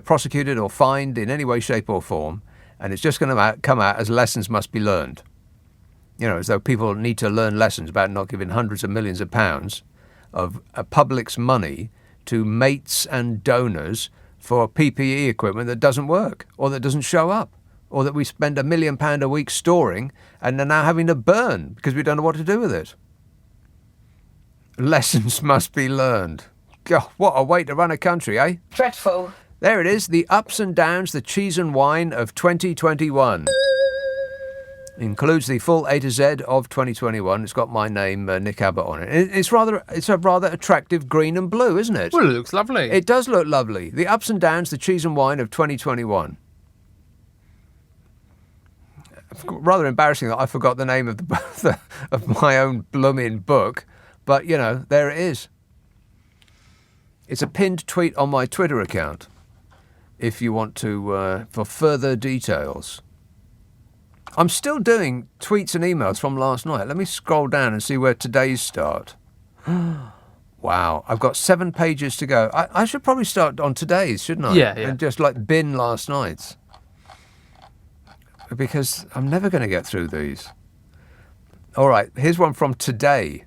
prosecuted or fined in any way, shape or form, and it's just going to come out as lessons must be learned. You know, as though people need to learn lessons about not giving hundreds of millions of pounds of a public's money to mates and donors for PPE equipment that doesn't work or that doesn't show up, or that we spend £1 million a week storing and are now having to burn because we don't know what to do with it. Lessons must be learned. God, what a way to run a country, eh? Dreadful. There it is, the ups and downs, the cheese and wine of 2021. Includes the full A to Z of 2021. It's got my name, Nick Abbot, on it. It's a rather attractive green and blue, isn't it? Well, it looks lovely. It does look lovely. The ups and downs, the cheese and wine of 2021. Rather embarrassing that I forgot the name of of my own blooming book, but you know, there it is. It's a pinned tweet on my Twitter account. If you want to, for further details. I'm still doing tweets and emails from last night. Let me scroll down and see where today's start. Wow, I've got 7 pages to go. I should probably start on today's, shouldn't I? Yeah. And just like bin last night's. Because I'm never going to get through these. All right, here's one from today.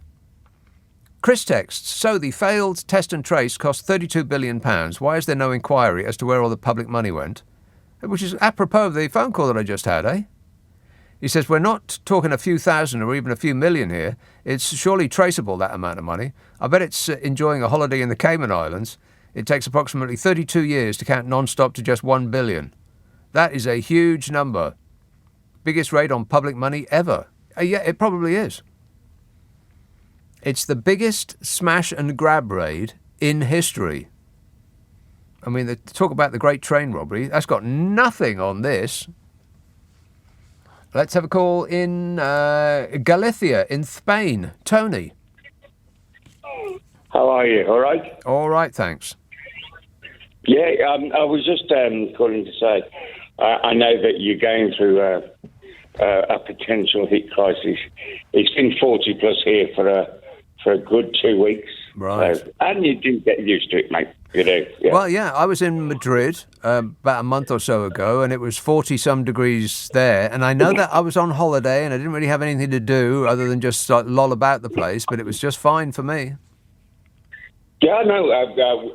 Chris texts, so the failed test and trace cost £32 billion. Why is there no inquiry as to where all the public money went? Which is apropos of the phone call that I just had, eh? He says, we're not talking a few thousand or even a few million here. It's surely traceable, that amount of money. I bet it's enjoying a holiday in the Cayman Islands. It takes approximately 32 years to count non-stop to just 1 billion. That is a huge number. Biggest raid on public money ever. Yeah, it probably is. It's the biggest smash and grab raid in history. I mean, they talk about the Great Train Robbery. That's got nothing on this. Let's have a call in Galicia in Spain. Tony. How are you? All right? All right, thanks. Yeah, I was just calling to say, I know that you're going through a potential heat crisis. It's been 40 plus here for a good 2 weeks. Right. So, and you do get used to it, mate. You do. Yeah. Well, yeah, I was in Madrid about a month or so ago, and it was 40-some degrees there. And I know that I was on holiday, and I didn't really have anything to do other than just loll about the place, but it was just fine for me. Yeah, no,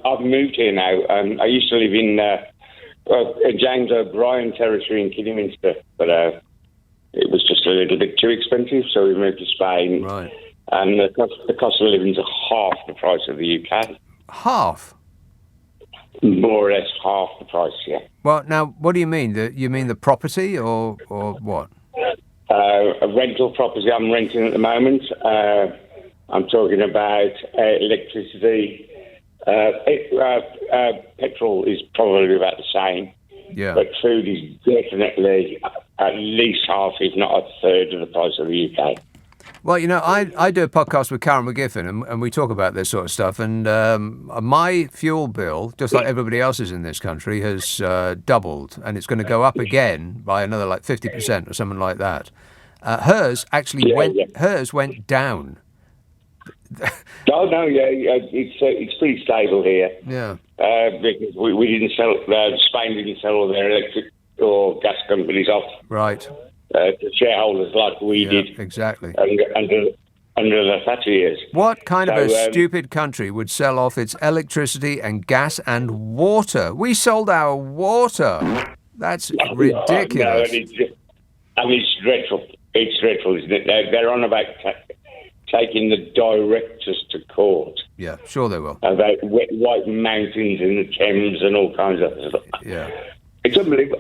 I've moved here now. I used to live in James O'Brien territory in Kidderminster, but it was just a little bit too expensive, so we moved to Spain. Right. And the cost of living is half the price of the UK. Half? More or less half the price, yeah. Well, now, what do you mean? You mean the property or what? A rental property I'm renting at the moment. I'm talking about electricity. Petrol is probably about the same. Yeah. But food is definitely at least half, if not a third of the price of the UK. Well, you know, I do a podcast with Karen McGiffin, and we talk about this sort of stuff. And my fuel bill, just like everybody else's in this country, has doubled, and it's going to go up again by another like 50% or something like that. Hers actually hers went down. No, it's pretty stable here. Yeah. Because we didn't sell, Spain didn't sell all their electric or gas companies off. Right. To shareholders like we did. Exactly. Under the Thatcher years. What kind of a stupid country would sell off its electricity and gas and water? We sold our water. That's ridiculous. No, it's dreadful. It's dreadful, isn't it? They're on about taking the directors to court. Yeah, sure they will. About white mountains in the Thames and all kinds of stuff. Yeah. It's unbelievable.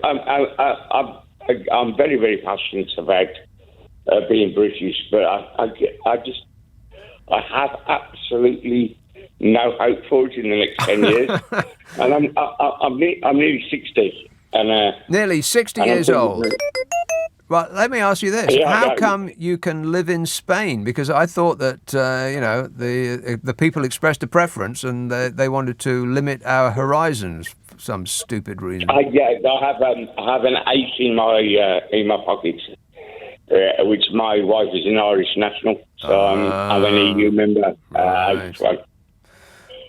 I'm very, very passionate about being British, but I have absolutely no hope for it in the next 10 years. And I'm nearly 60. And nearly 60 years old. Well, let me ask you this: how come you can live in Spain? Because I thought that the people expressed a preference and they wanted to limit our horizons for some stupid reason. I have an ace in my pocket, which my wife is an Irish national, so I'm an EU member. Right.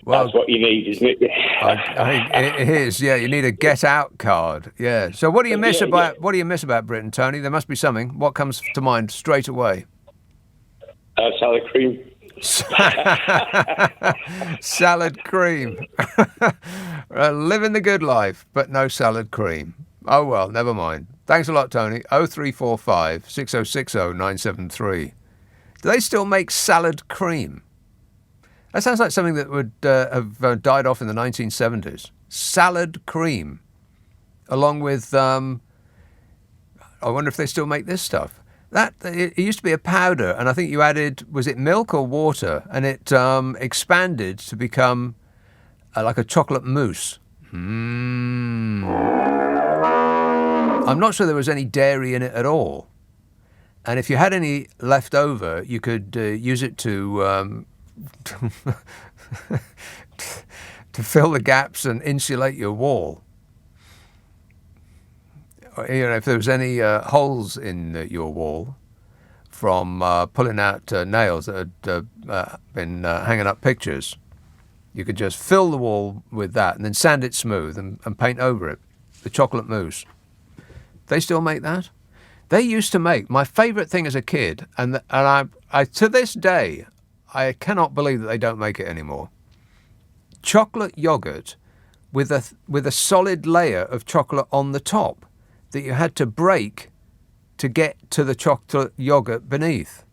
Well, that's what you need, isn't it? I think it is. Yeah, you need a get out card. Yeah. So what do you miss what do you miss about Britain, Tony? There must be something. What comes to mind straight away? Salad cream. Salad cream. Living the good life, but no salad cream. Oh well, never mind. Thanks a lot, Tony. 0345 6060 973. Do they still make salad cream? That sounds like something that would have died off in the 1970s. Salad cream. Along with, I wonder if they still make this stuff. It used to be a powder, and I think you added, was it milk or water? And it expanded to become like a chocolate mousse. I'm not sure there was any dairy in it at all. And if you had any left over, you could use it to to fill the gaps and insulate your wall. You know, if there was any holes in your wall from pulling out nails that had been hanging up pictures, you could just fill the wall with that and then sand it smooth and paint over it. The chocolate mousse. They still make that? They used to make my favourite thing as a kid, and I to this day, I cannot believe that they don't make it anymore. Chocolate yogurt with a solid layer of chocolate on the top that you had to break to get to the chocolate yogurt beneath.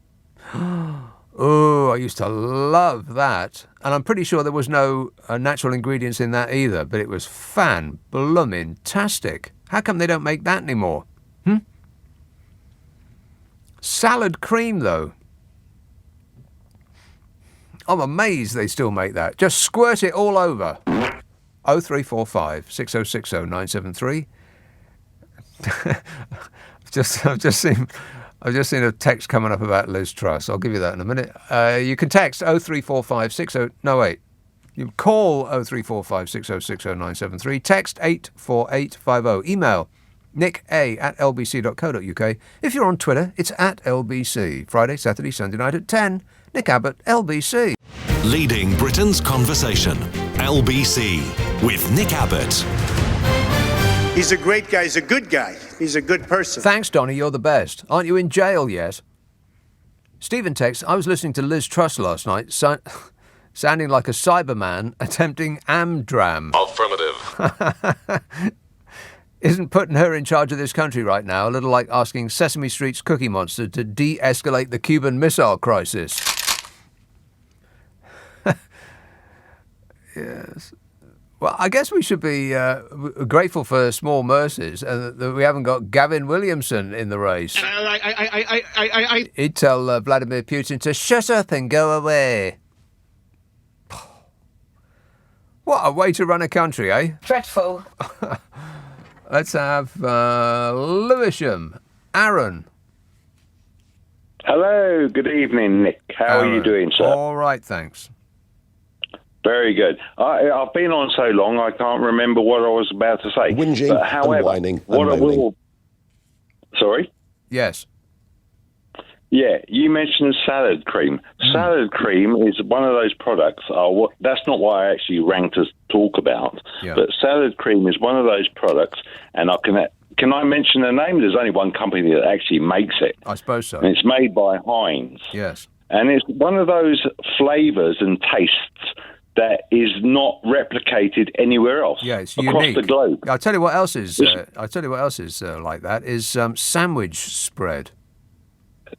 Oh, I used to love that. And I'm pretty sure there was no natural ingredients in that either, but it was fan-bloomin-tastic. How come they don't make that anymore? Salad cream, though. I'm amazed they still make that. Just squirt it all over. 0345 6060 973. I've just seen a text coming up about Liz Truss. I'll give you that in a minute. You can text 0345 60... You call 0345 6060 973. Text 84850. Email nick@lbc.co.uk. If you're on Twitter, it's @LBC. Friday, Saturday, Sunday night at 10. Nick Abbot, LBC. Leading Britain's conversation. LBC with Nick Abbot. He's a great guy. He's a good guy. He's a good person. Thanks, Donny. You're the best. Aren't you in jail yet? Stephen texts, I was listening to Liz Truss last night, sounding like a Cyberman attempting Amdram. Affirmative. Isn't putting her in charge of this country right now a little like asking Sesame Street's Cookie Monster to de-escalate the Cuban Missile Crisis? Yes. Well, I guess we should be grateful for small mercies that we haven't got Gavin Williamson in the race. He'd tell Vladimir Putin to shut up and go away. What a way to run a country, eh? Dreadful. Let's have Lewisham. Aaron. Hello, good evening, Nick. How are you doing, sir? All right, thanks. Very good. I've been on so long, I can't remember what I was about to say. Whinging, but however, whining, what I will... Sorry? Yes. Yeah, you mentioned salad cream. Salad cream is one of those products. That's not what I actually rang to talk about. Yeah. But salad cream is one of those products, and can I mention the name? There's only one company that actually makes it. I suppose so. And it's made by Heinz. Yes. And it's one of those flavours and tastes that is not replicated anywhere else. Yeah, it's across unique. the globe. I'll tell you what else is. Like that is sandwich spread,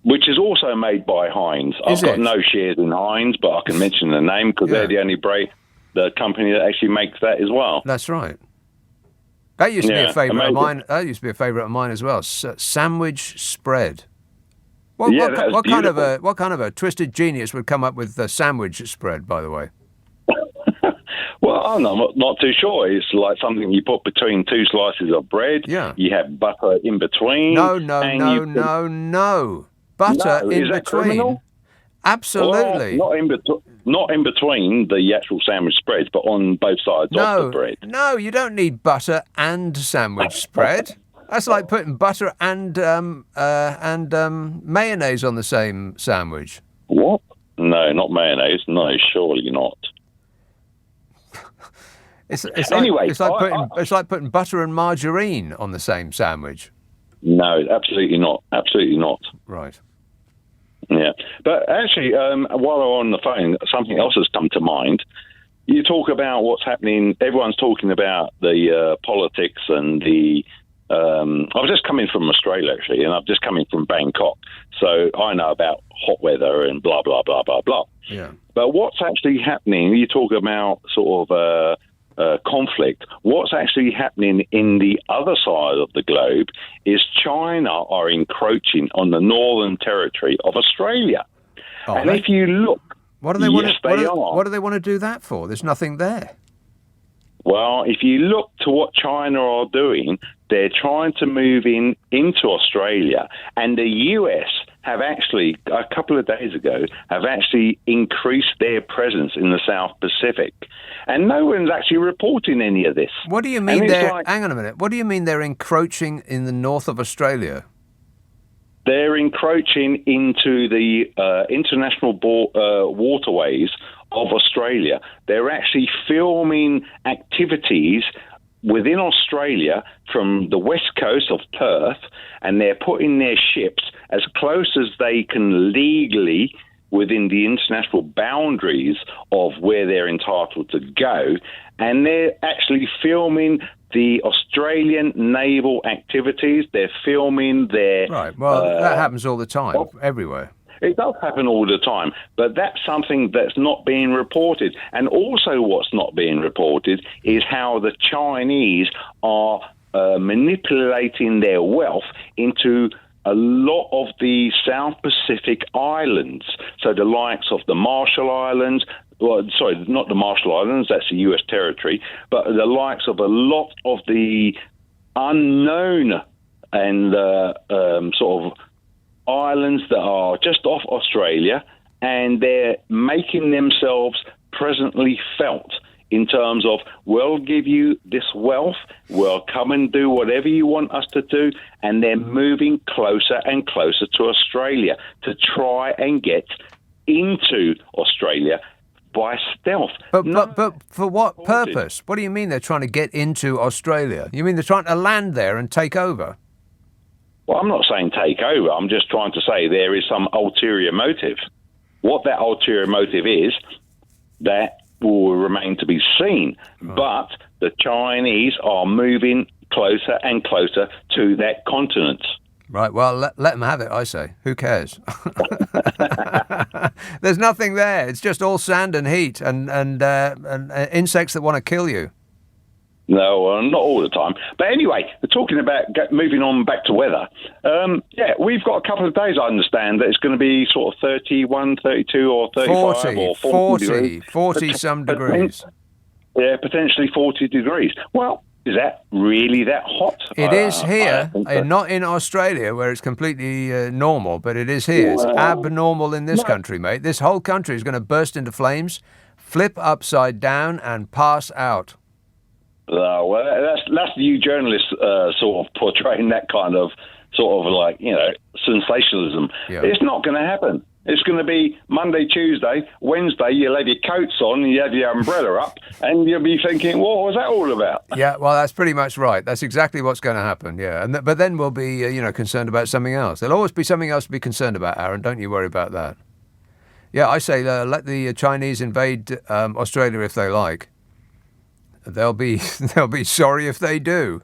which is also made by Heinz. I've got no shares in Heinz, but I can mention the name because they're the only the company that actually makes that as well. That's right. That used to be a favourite of mine. That used to be a favourite of mine as well. Sandwich spread. What kind of a twisted genius would come up with the sandwich spread? By the way. Well, I'm not too sure. It's like something you put between two slices of bread. Yeah. You have butter in between. No. Butter in between. Criminal? Absolutely. Well, not in between the actual sandwich spreads, but on both sides of the bread. No, you don't need butter and sandwich spread. That's like putting butter and mayonnaise on the same sandwich. What? No, not mayonnaise. No, surely not. Anyway, it's like putting butter and margarine on the same sandwich. No, absolutely not. Absolutely not. Right. Yeah. But actually, while I'm on the phone, something else has come to mind. You talk about what's happening. Everyone's talking about the politics and the... I was just coming from Australia, actually, and I've just coming from Bangkok. So I know about hot weather and blah, blah, blah, blah, blah. Yeah. But what's actually happening, you talk about sort of conflict, what's actually happening in the other side of the globe is China are encroaching on the northern territory of Australia. Oh, and if you look... What do they want what do they want to do that for? There's nothing there. Well, if you look to what China are doing, they're trying to move into Australia, and the US have actually, a couple of days ago, have actually increased their presence in the South Pacific. And no one's actually reporting any of this. What do you mean hang on a minute, what do you mean they're encroaching in the north of Australia? They're encroaching into the international waterways of Australia. They're actually filming activities within Australia from the west coast of Perth, and they're putting their ships as close as they can legally within the international boundaries of where they're entitled to go, and they're actually filming the Australian naval activities. They're filming their... Right, well, that happens all the time, everywhere. It does happen all the time, but that's something that's not being reported. And also what's not being reported is how the Chinese are manipulating their wealth into a lot of the South Pacific islands. So the likes of the Marshall Islands, well, sorry, not the Marshall Islands, that's the US territory, but the likes of a lot of the unknown and sort of islands that are just off Australia, and they're making themselves presently felt in terms of, we'll give you this wealth, we'll come and do whatever you want us to do, and they're moving closer and closer to Australia to try and get into Australia by stealth. But for what purpose? What do you mean they're trying to get into Australia? You mean they're trying to land there and take over? Well, I'm not saying take over. I'm just trying to say there is some ulterior motive. What that ulterior motive is, that will remain to be seen. Oh. But the Chinese are moving closer and closer to that continent. Right, well, let them have it, I say. Who cares? There's nothing there. It's just all sand and heat and insects that want to kill you. No, not all the time. But anyway, talking about moving on back to weather, we've got a couple of days, I understand, that it's going to be sort of 31, 32 or 35 or 40 degrees. 40 some degrees. Yeah, potentially 40 degrees. Well, is that really that hot? It is here, not in Australia where it's completely normal, but it is here. It's abnormal in this country, mate. This whole country is going to burst into flames, flip upside down and pass out. Well, that's you journalists sort of portraying that kind of sort of like, sensationalism. Yeah. It's not going to happen. It's going to be Monday, Tuesday, Wednesday, you'll have your coats on, you have your umbrella up, and you'll be thinking, what was that all about? Yeah, well, that's pretty much right. That's exactly what's going to happen, yeah. But then we'll be, concerned about something else. There'll always be something else to be concerned about, Aaron. Don't you worry about that. Yeah, I say let the Chinese invade Australia if they like. They'll be sorry if they do.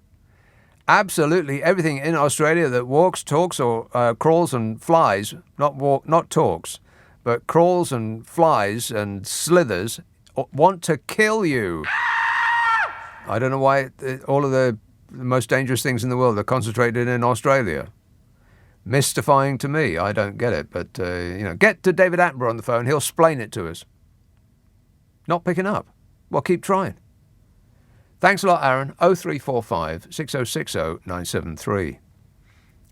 Absolutely everything in Australia that walks, talks, or crawls and flies, not talks, but crawls and flies and slithers, want to kill you. I don't know why all of the most dangerous things in the world are concentrated in Australia. Mystifying to me. I don't get it. But, get to David Attenborough on the phone. He'll explain it to us. Not picking up. Well, keep trying. Thanks a lot, Aaron. 0345 6060 973.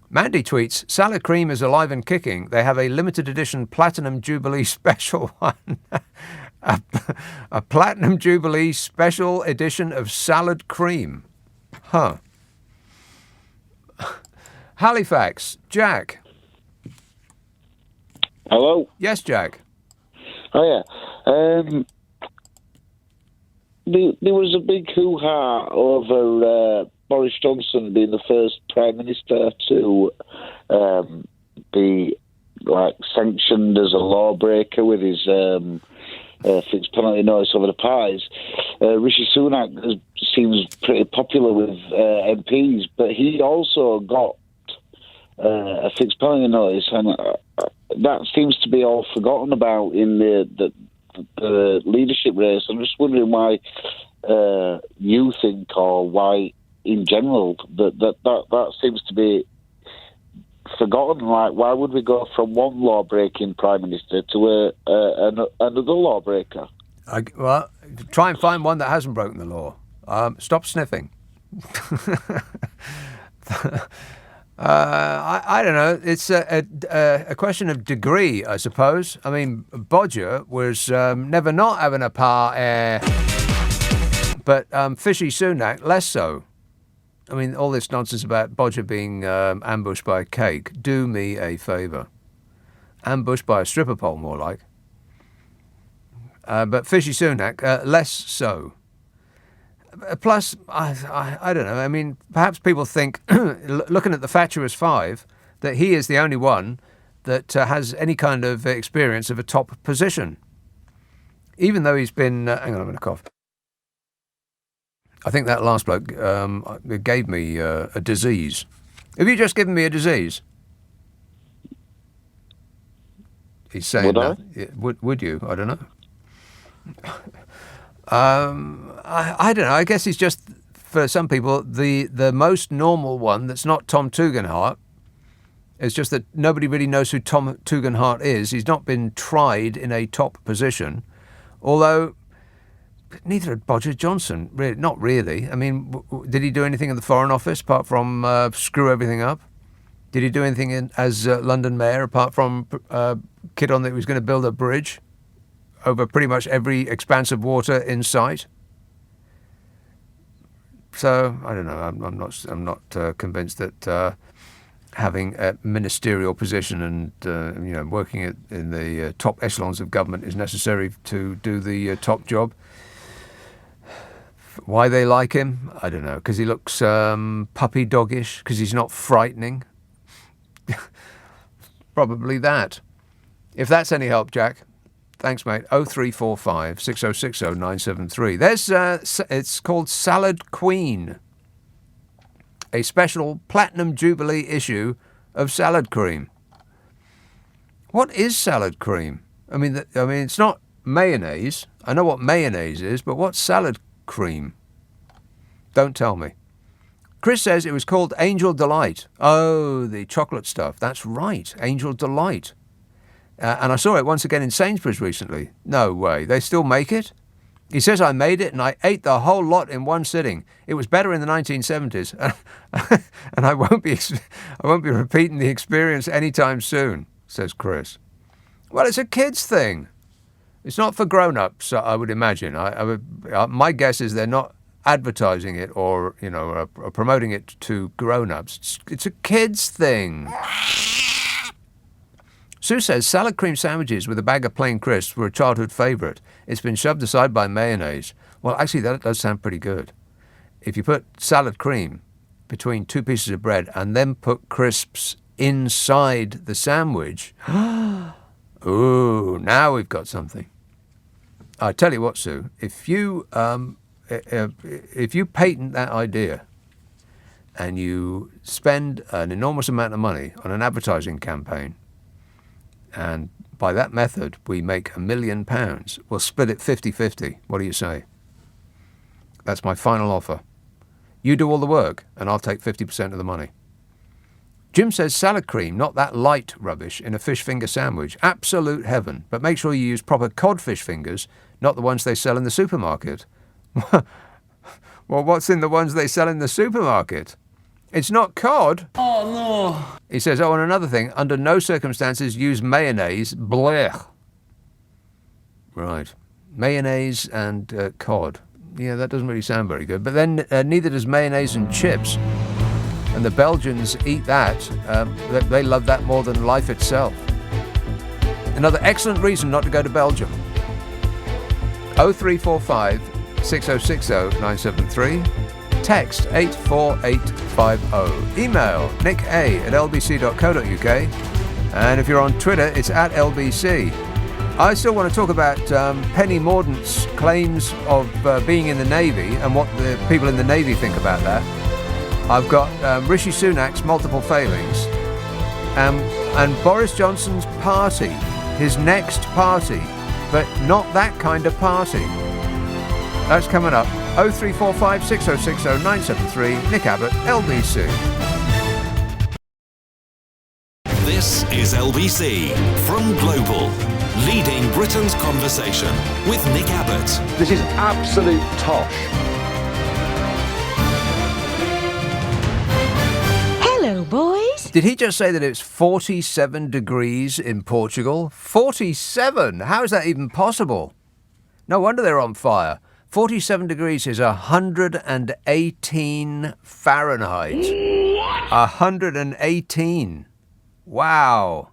Mandy tweets, salad cream is alive and kicking. They have a limited edition Platinum Jubilee special one. a Platinum Jubilee special edition of salad cream. Huh. Halifax, Jack. Hello? Yes, Jack. Oh, yeah. there was a big hoo-ha over Boris Johnson being the first Prime Minister to be sanctioned as a lawbreaker with his fixed penalty notice over the pies. Rishi Sunak seems pretty popular with MPs, but he also got a fixed penalty notice, and that seems to be all forgotten about in the leadership race. I'm just wondering why you think, or why in general, that seems to be forgotten. Like, why would we go from one law-breaking Prime Minister to another lawbreaker? Well, try and find one that hasn't broken the law. Stop sniffing. I don't know. It's a question of degree, I suppose. I mean, Bodger was never not having a par, but Fishy Sunak less so. I mean, all this nonsense about Bodger being ambushed by a cake. Do me a favour. Ambushed by a stripper pole, more like. But Fishy Sunak, less so. Plus, I don't know. I mean, perhaps people think, looking at the fatuous five, that he is the only one that has any kind of experience of a top position. Even though he's been... hang on, I'm going to cough. I think that last bloke gave me a disease. Have you just given me a disease? He's saying that. Would you? I don't know. I don't know. I guess he's just, for some people, the most normal one that's not Tom Tugendhat. It's just that nobody really knows who Tom Tugendhat is. He's not been tried in a top position, although neither had Bodger Johnson. Really, not really. I mean, did he do anything in the Foreign Office apart from screw everything up? Did he do anything as London Mayor apart from kid on that he was going to build a bridge over pretty much every expanse of water in sight? So I don't know. I'm not convinced that having a ministerial position and working in the top echelons of government is necessary to do the top job. Why they like him, I don't know. Because he looks puppy doggish. Because he's not frightening. Probably that. If that's any help, Jack. Thanks, mate. 0345 6060 973. There's it's called Salad Queen, a special Platinum Jubilee issue of salad cream. What is salad cream? I mean, it's not mayonnaise. I know what mayonnaise is, but what's salad cream? Don't tell me. Chris says it was called Angel Delight. Oh, the chocolate stuff. That's right, Angel Delight. And I saw it once again in Sainsbury's recently. No way. They still make it? He says I made it and I ate the whole lot in one sitting. It was better in the 1970s. And I won't be repeating the experience anytime soon, says Chris. Well, it's a kid's thing. It's not for grown-ups, I would imagine. My guess is they're not advertising it or promoting it to grown-ups. It's a kid's thing. Sue says salad cream sandwiches with a bag of plain crisps were a childhood favourite. It's been shoved aside by mayonnaise. Well, actually, that does sound pretty good. If you put salad cream between two pieces of bread and then put crisps inside the sandwich, ooh, now we've got something. I tell you what, Sue, if you patent that idea and you spend an enormous amount of money on an advertising campaign, and by that method we make £1 million, we'll split it 50-50. What do you say? That's my final offer. You do all the work and I'll take 50% of the money. Jim says salad cream, not that light rubbish, in a fish finger sandwich. Absolute heaven. But make sure you use proper codfish fingers, not the ones they sell in the supermarket. Well, what's in the ones they sell in the supermarket? It's not cod. Oh, no. He says, and another thing, under no circumstances use mayonnaise. Blech. Right. Mayonnaise and cod. Yeah, that doesn't really sound very good. But then neither does mayonnaise and chips. And the Belgians eat that. They love that more than life itself. Another excellent reason not to go to Belgium. 0345 6060 973. Text 84850. Email nicka@lbc.co.uk. And if you're on Twitter, it's @LBC. I still want to talk about Penny Mordaunt's claims of being in the Navy and what the people in the Navy think about that. I've got Rishi Sunak's multiple failings and Boris Johnson's party, his next party, but not that kind of party. That's coming up. 0345 6060 973. Nick Abbott, LBC. This is LBC from Global, leading Britain's conversation with Nick Abbott. This is absolute tosh. Hello, boys. Did he just say that it's 47 degrees in Portugal? 47? How is that even possible? No wonder they're on fire. 47 degrees is 118 Fahrenheit. 118. Wow.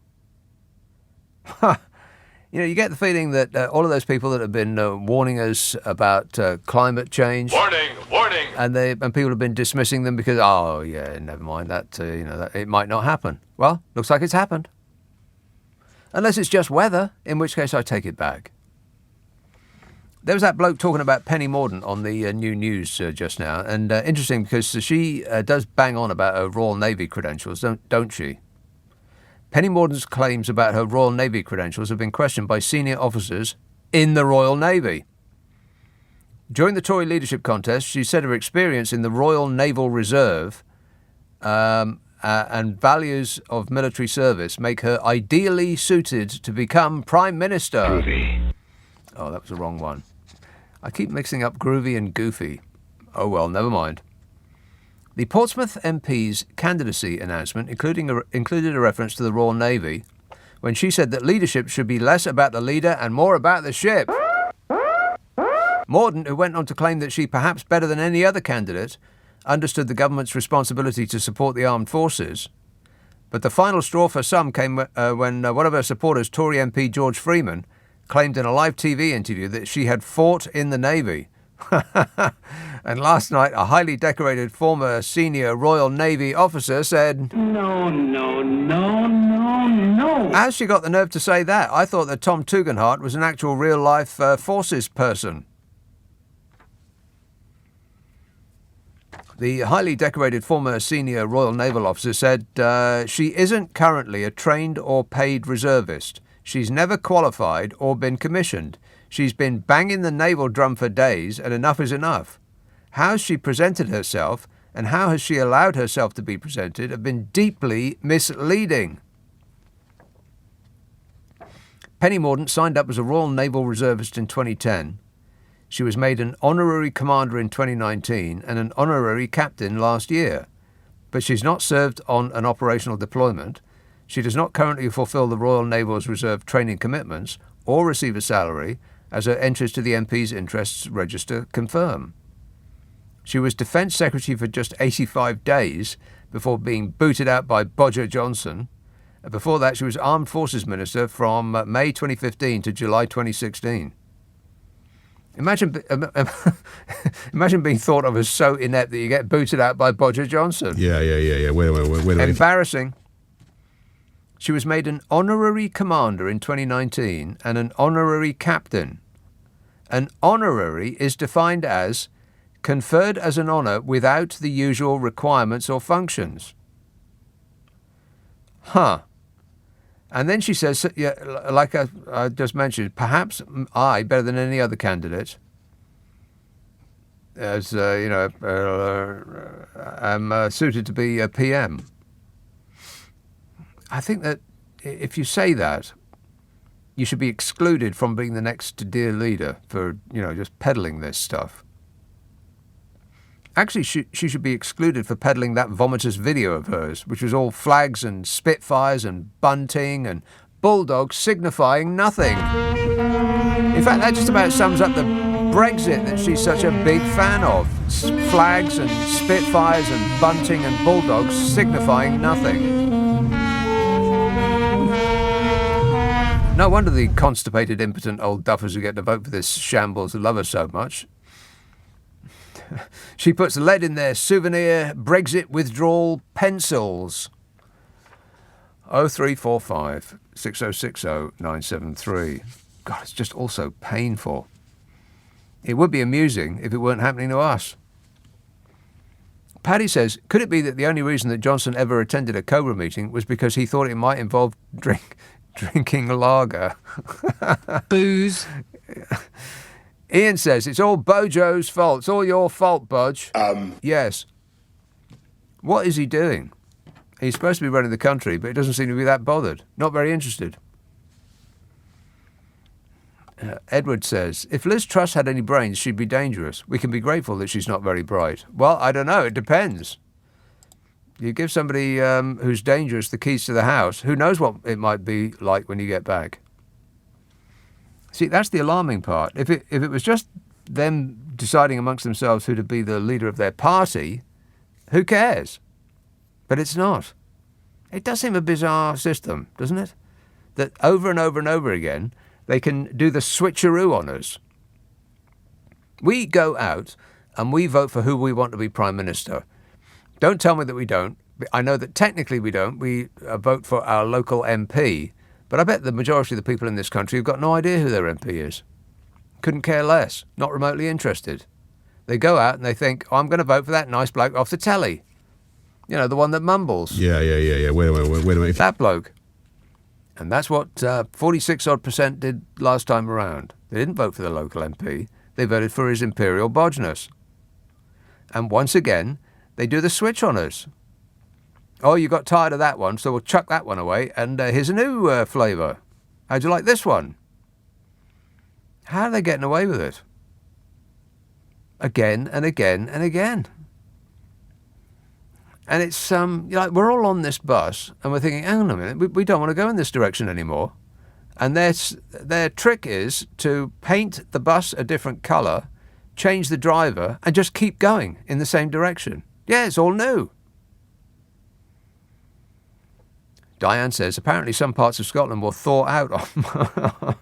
You know, you get the feeling that all of those people that have been warning us about climate change. Warning, warning. And people have been dismissing them because, oh, yeah, never mind, that it might not happen. Well, looks like it's happened. Unless it's just weather, in which case I take it back. There was that bloke talking about Penny Mordaunt on the new news just now, and interesting because she does bang on about her Royal Navy credentials, don't she? Penny Mordaunt's claims about her Royal Navy credentials have been questioned by senior officers in the Royal Navy. During the Tory leadership contest, she said her experience in the Royal Naval Reserve and values of military service make her ideally suited to become Prime Minister. Groovy. Oh, that was the wrong one. I keep mixing up groovy and goofy. Oh well, never mind. The Portsmouth MP's candidacy announcement included a reference to the Royal Navy when she said that leadership should be less about the leader and more about the ship. Mordaunt, who went on to claim that she, perhaps better than any other candidate, understood the government's responsibility to support the armed forces. But the final straw for some came when one of her supporters, Tory MP George Freeman, claimed in a live TV interview that she had fought in the Navy. And last night, a highly decorated former senior Royal Navy officer said, No. How's she got the nerve to say that? I thought that Tom Tugendhat was an actual real-life forces person. The highly decorated former senior Royal Naval officer said she isn't currently a trained or paid reservist. She's never qualified or been commissioned. She's been banging the naval drum for days, and enough is enough. How she presented herself and how has she allowed herself to be presented have been deeply misleading. Penny Mordaunt signed up as a Royal Naval Reservist in 2010. She was made an honorary commander in 2019 and an honorary captain last year. But she's not served on an operational deployment. She does not currently fulfil the Royal Naval's reserve training commitments or receive a salary, as her entries to the MP's interests register confirm. She was Defence Secretary for just 85 days before being booted out by Bodger Johnson. Before that, she was Armed Forces Minister from May 2015 to July 2016. Imagine being thought of as so inept that you get booted out by Bodger Johnson. Yeah. Wait. Embarrassing. She was made an honorary commander in 2019 and an honorary captain. An honorary is defined as conferred as an honour without the usual requirements or functions. And then she says, like I just mentioned, perhaps I, better than any other candidate, as am suited to be a PM. I think that if you say that, you should be excluded from being the next dear leader for, just peddling this stuff. Actually, she should be excluded for peddling that vomitous video of hers, which was all flags and Spitfires and bunting and bulldogs signifying nothing. In fact, that just about sums up the Brexit that she's such a big fan of. Flags and Spitfires and bunting and bulldogs signifying nothing. No wonder the constipated, impotent old duffers who get to vote for this shambles love her so much. She puts lead in their souvenir Brexit withdrawal pencils. 0345 6060 973. God, it's just all so painful. It would be amusing if it weren't happening to us. Paddy says, could it be that the only reason that Johnson ever attended a Cobra meeting was because he thought it might involve drinking lager? Booze. Ian says, it's all Bojo's fault. It's all your fault, Budge. Yes. What is he doing? He's supposed to be running the country, but he doesn't seem to be that bothered. Not very interested. Edward says, if Liz Truss had any brains, she'd be dangerous. We can be grateful that she's not very bright. Well, I don't know. It depends. You give somebody who's dangerous the keys to the house, who knows what it might be like when you get back. See, that's the alarming part. If it was just them deciding amongst themselves who to be the leader of their party, who cares? But it's not. It does seem a bizarre system, doesn't it? That over and over and over again, they can do the switcheroo on us. We go out and we vote for who we want to be Prime Minister. Don't tell me that we don't. I know that technically we don't. We vote for our local MP. But I bet the majority of the people in this country have got no idea who their MP is. Couldn't care less. Not remotely interested. They go out and they think, oh, I'm going to vote for that nice bloke off the telly. You know, the one that mumbles. Yeah. Wait a minute. That bloke. And that's what 46% did last time around. They didn't vote for the local MP. They voted for his imperial bodgeness. And once again, they do the switch on us. Oh, you got tired of that one, so we'll chuck that one away, and here's a new flavour. How'd you like this one? How are they getting away with it? Again and again and again. And it's, we're all on this bus, and we're thinking, hang on a minute, we don't want to go in this direction anymore. And their trick is to paint the bus a different colour, change the driver, and just keep going in the same direction. Yeah, it's all new. Diane says, apparently some parts of Scotland will thaw out on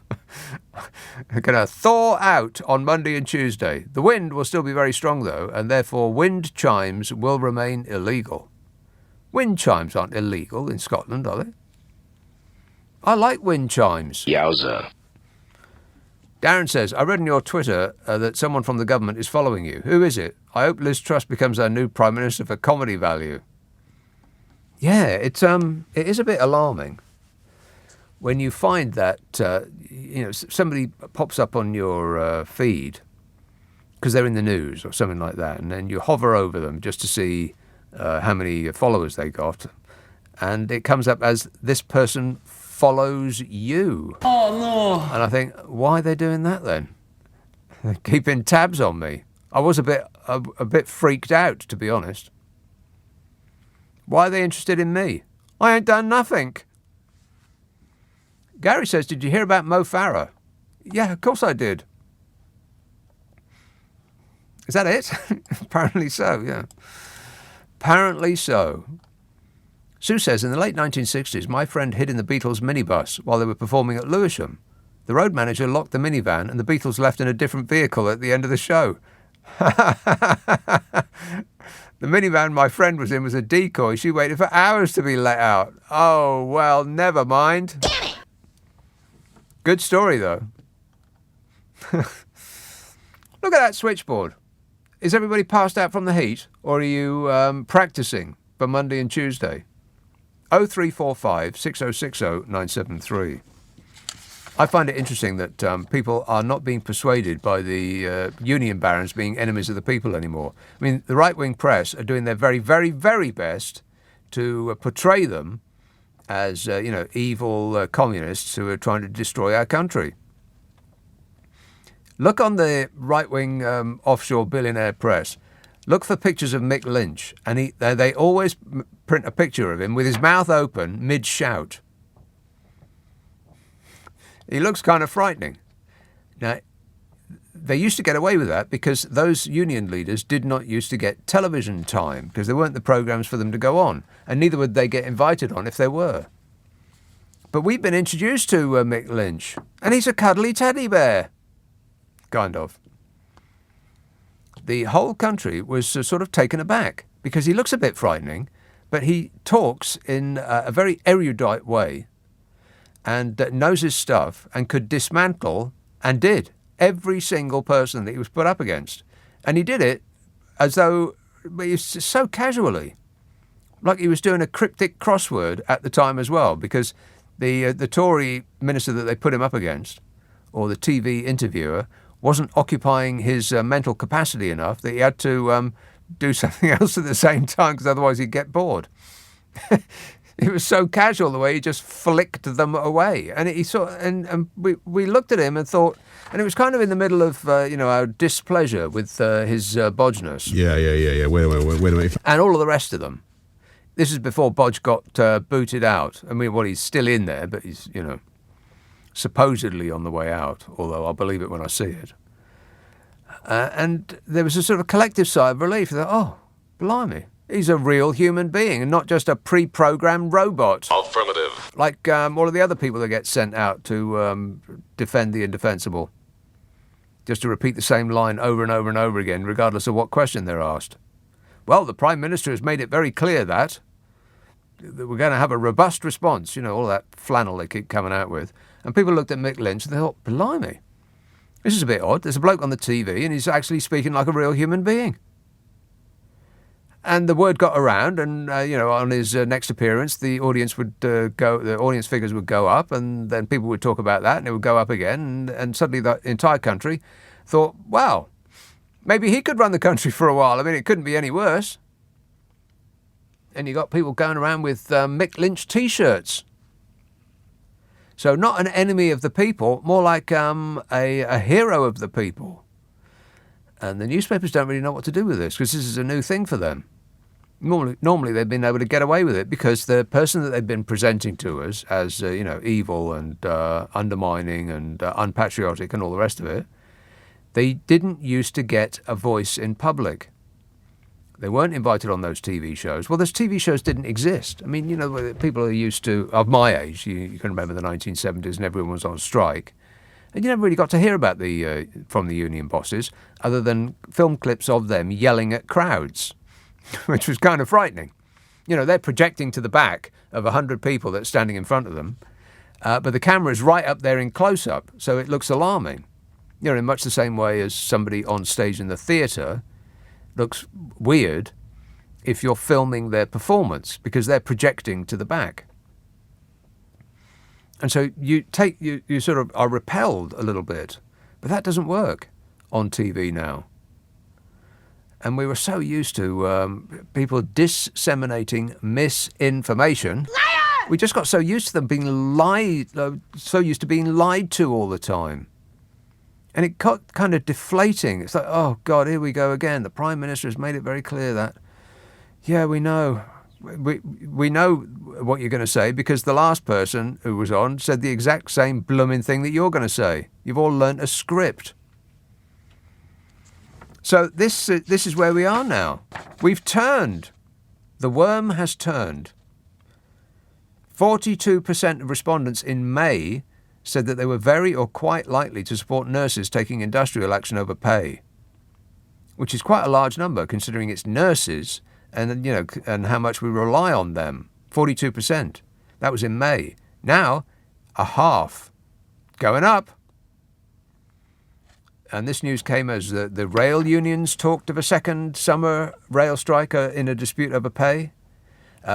going to thaw out on Monday and Tuesday. The wind will still be very strong, though, and therefore wind chimes will remain illegal. Wind chimes aren't illegal in Scotland, are they? I like wind chimes. Yowza. Darren says, I read on your Twitter that someone from the government is following you. Who is it? I hope Liz Truss becomes our new Prime Minister for comedy value. Yeah, it is a bit alarming when you find that somebody pops up on your feed because they're in the news or something like that, and then you hover over them just to see how many followers they got, and it comes up as this person follows you. Oh no! And I think, why are they doing that then? They're keeping tabs on me. I was a bit freaked out, to be honest. Why are they interested in me? I ain't done nothing. Gary says, did you hear about Mo Farah? Yeah, of course I did. Is that it? Apparently so, yeah. Apparently so. Sue says, in the late 1960s, my friend hid in the Beatles minibus while they were performing at Lewisham. The road manager locked the minivan and the Beatles left in a different vehicle at the end of the show. The minivan my friend was in was a decoy. She waited for hours to be let out. Oh, well, never mind. Damn it! Good story, though. Look at that switchboard. Is everybody passed out from the heat, or are you practising for Monday and Tuesday? 0345 6060 973. I find it interesting that people are not being persuaded by the union barons being enemies of the people anymore. I mean, the right-wing press are doing their very, very, very best to portray them as, evil communists who are trying to destroy our country. Look on the right-wing offshore billionaire press. Look for pictures of Mick Lynch, and they always print a picture of him with his mouth open, mid-shout. He looks kind of frightening. Now, they used to get away with that because those union leaders did not used to get television time because there weren't the programmes for them to go on, and neither would they get invited on if there were. But we've been introduced to Mick Lynch, and he's a cuddly teddy bear. Kind of. the whole country was sort of taken aback because he looks a bit frightening, but he talks in a very erudite way and knows his stuff and could dismantle, and did, every single person that he was put up against. And he did it as though, so casually, like he was doing a cryptic crossword at the time as well, because the Tory minister that they put him up against, or the TV interviewer, wasn't occupying his mental capacity enough that he had to do something else at the same time, because otherwise he'd get bored. It was so casual the way he just flicked them away, and we looked at him and thought, and it was kind of in the middle of our displeasure with his bodgeness. Yeah. Wait a minute. And all of the rest of them. This is before Bodge got booted out. I mean, well, he's still in there, but he's supposedly on the way out. Although I'll believe it when I see it. And there was a sort of collective sigh of relief. That, oh, blimey. He's a real human being and not just a pre-programmed robot. Affirmative. Like all of the other people that get sent out to defend the indefensible. Just to repeat the same line over and over and over again, regardless of what question they're asked. Well, the Prime Minister has made it very clear that we're going to have a robust response. All that flannel they keep coming out with. And people looked at Mick Lynch and they thought, blimey, this is a bit odd. There's a bloke on the TV and he's actually speaking like a real human being. And the word got around, and on his next appearance, the audience the audience figures would go up, and then people would talk about that, and it would go up again, and suddenly the entire country thought, wow, maybe he could run the country for a while. I mean, it couldn't be any worse. And you got people going around with Mick Lynch T-shirts. So not an enemy of the people, more like a hero of the people. And the newspapers don't really know what to do with this, because this is a new thing for them. Normally they've been able to get away with it because the person that they've been presenting to us as evil and undermining and unpatriotic and all the rest of it, they didn't used to get a voice in public. They weren't invited on those TV shows. Well, those TV shows didn't exist. I mean, people are used to, of my age, you can remember the 1970s and everyone was on strike. And you never really got to hear about from the union bosses other than film clips of them yelling at crowds, which was kind of frightening. They're projecting to the back of 100 people that's standing in front of them, but the camera's right up there in close-up, so it looks alarming. In much the same way as somebody on stage in the theatre looks weird if you're filming their performance, because they're projecting to the back. And so you sort of are repelled a little bit. But that doesn't work on TV now. And we were so used to people disseminating misinformation. Liar! We just got so used to them being lied to all the time. And it got kind of deflating. It's like, oh, God, here we go again. The Prime Minister has made it very clear that, yeah, we know. We know what you're going to say because the last person who was on said the exact same blooming thing that you're going to say. You've all learnt a script. So this is where we are now. We've turned. The worm has turned. 42% of respondents in May said that they were very or quite likely to support nurses taking industrial action over pay, which is quite a large number considering it's nurses and how much we rely on them. 42%. That was in May. Now, a half. Going up. And this news came as the rail unions talked of a second summer rail strike in a dispute over pay.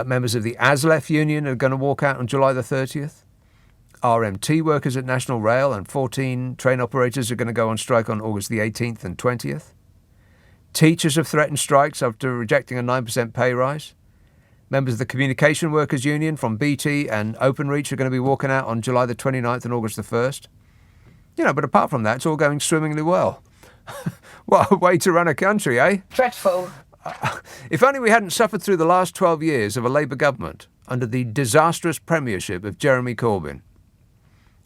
Members of the ASLEF union are going to walk out on July the 30th. RMT workers at National Rail and 14 train operators are going to go on strike on August the 18th and 20th. Teachers have threatened strikes after rejecting a 9% pay rise. Members of the Communication Workers Union from BT and Openreach are going to be walking out on July the 29th and August the 1st. But apart from that, it's all going swimmingly well. What a way to run a country, eh? Dreadful. If only we hadn't suffered through the last 12 years of a Labour government under the disastrous premiership of Jeremy Corbyn.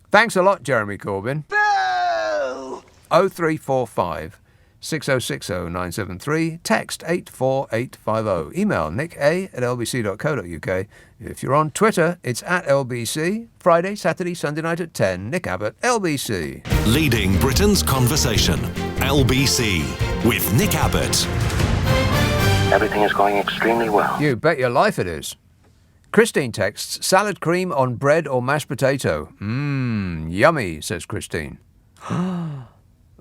Thanks a lot, Jeremy Corbyn. Boo! 0345 6060 973. Text 84850. Email nicka@lbc.co.uk. If you're on Twitter, it's @LBC. Friday, Saturday, Sunday night at 10. Nick Abbot, LBC. Leading Britain's conversation. LBC. with Nick Abbot. Everything is going extremely well. You bet your life it is. Christine texts, salad cream on bread or mashed potato. Yummy, says Christine.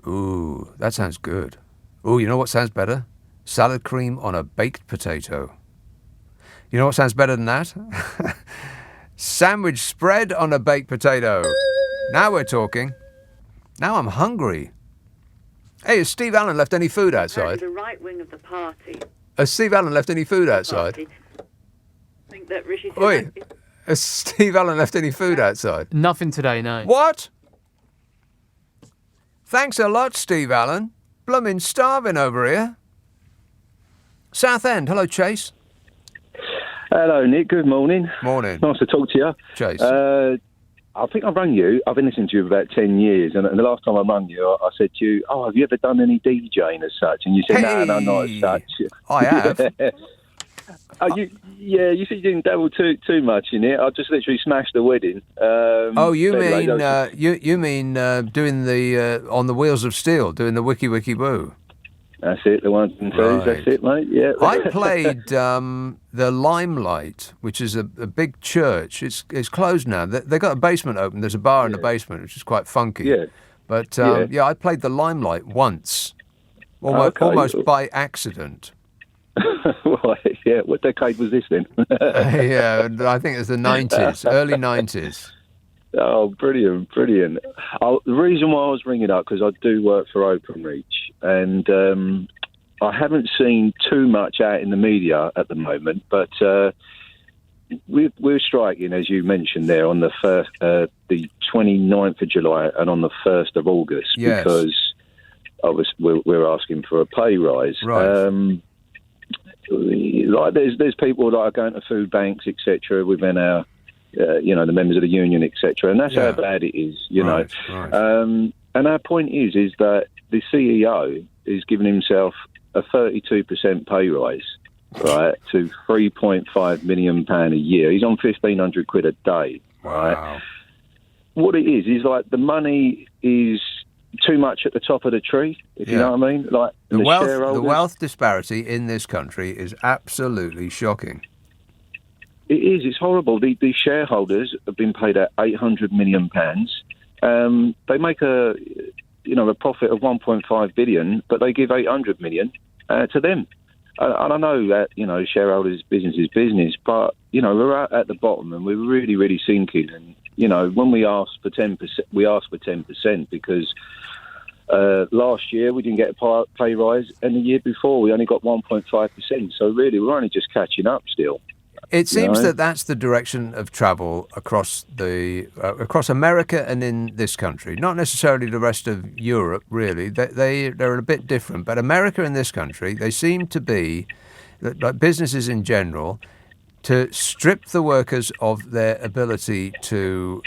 Ooh, that sounds good. Ooh, you know what sounds better? Salad cream on a baked potato. You know what sounds better than that? Sandwich spread on a baked potato. Now we're talking. Now I'm hungry. Hey, has Steve Allen left any food outside? The right wing of the party. Has Steve Allen left any food outside? I think that Rishi Oi, has Steve Allen left any food outside? Nothing today, no. What? Thanks a lot, Steve Allen. Bloomin' starving over here. Southend, hello, Chase. Hello, Nick. Good morning. Morning. Nice to talk to you. Chase. I think I rang you. I've been listening to you for about 10 years, and the last time I rang you, I said to you, have you ever done any DJing as such? And you said, no, not as such. I have. You said you didn't dabble too much in it. I just literally smashed the wedding. You mean doing the on the wheels of steel, doing the wiki woo? That's it, the ones and twos. Right. That's it, mate. Yeah. I played the Limelight, which is a big church. It's closed now. They got a basement open. There's a bar in the basement, which is quite funky. Yeah. But I played the Limelight once, almost by accident. Right, yeah. What decade was this then? Yeah, I think it was the 90s, early 90s. Oh, brilliant. The reason why I was ringing up, because I do work for Openreach, and I haven't seen too much out in the media at the moment, but we're striking, as you mentioned there, on the 29th of July and on the 1st of August, yes. Because we're asking for a pay rise. Right. Like there's people that are going to food banks, etc., within our, the members of the union, etc., and that's how bad it is, know. Right. And our point is that the CEO is giving himself a 32% pay rise, right, to £3.5 million a year. He's on £1,500 a day, right? Wow. What it is like the money is too much at the top of the tree, if you know what I mean. Like the wealth disparity in this country is absolutely shocking. It is. It's horrible. The shareholders have been paid out £800 million. They make a profit of 1.5 billion, but they give 800 million to them. And I know that shareholders' business is business, but we're at the bottom and we're really, really sinking. And when we ask for 10%, we ask for 10% because last year we didn't get a pay rise, and the year before we only got 1.5%. So really, we're only just catching up still. It seems that that's the direction of travel across America and in this country. Not necessarily the rest of Europe, really. They're a bit different. But America and this country, they seem to be, like businesses in general, to strip the workers of their ability to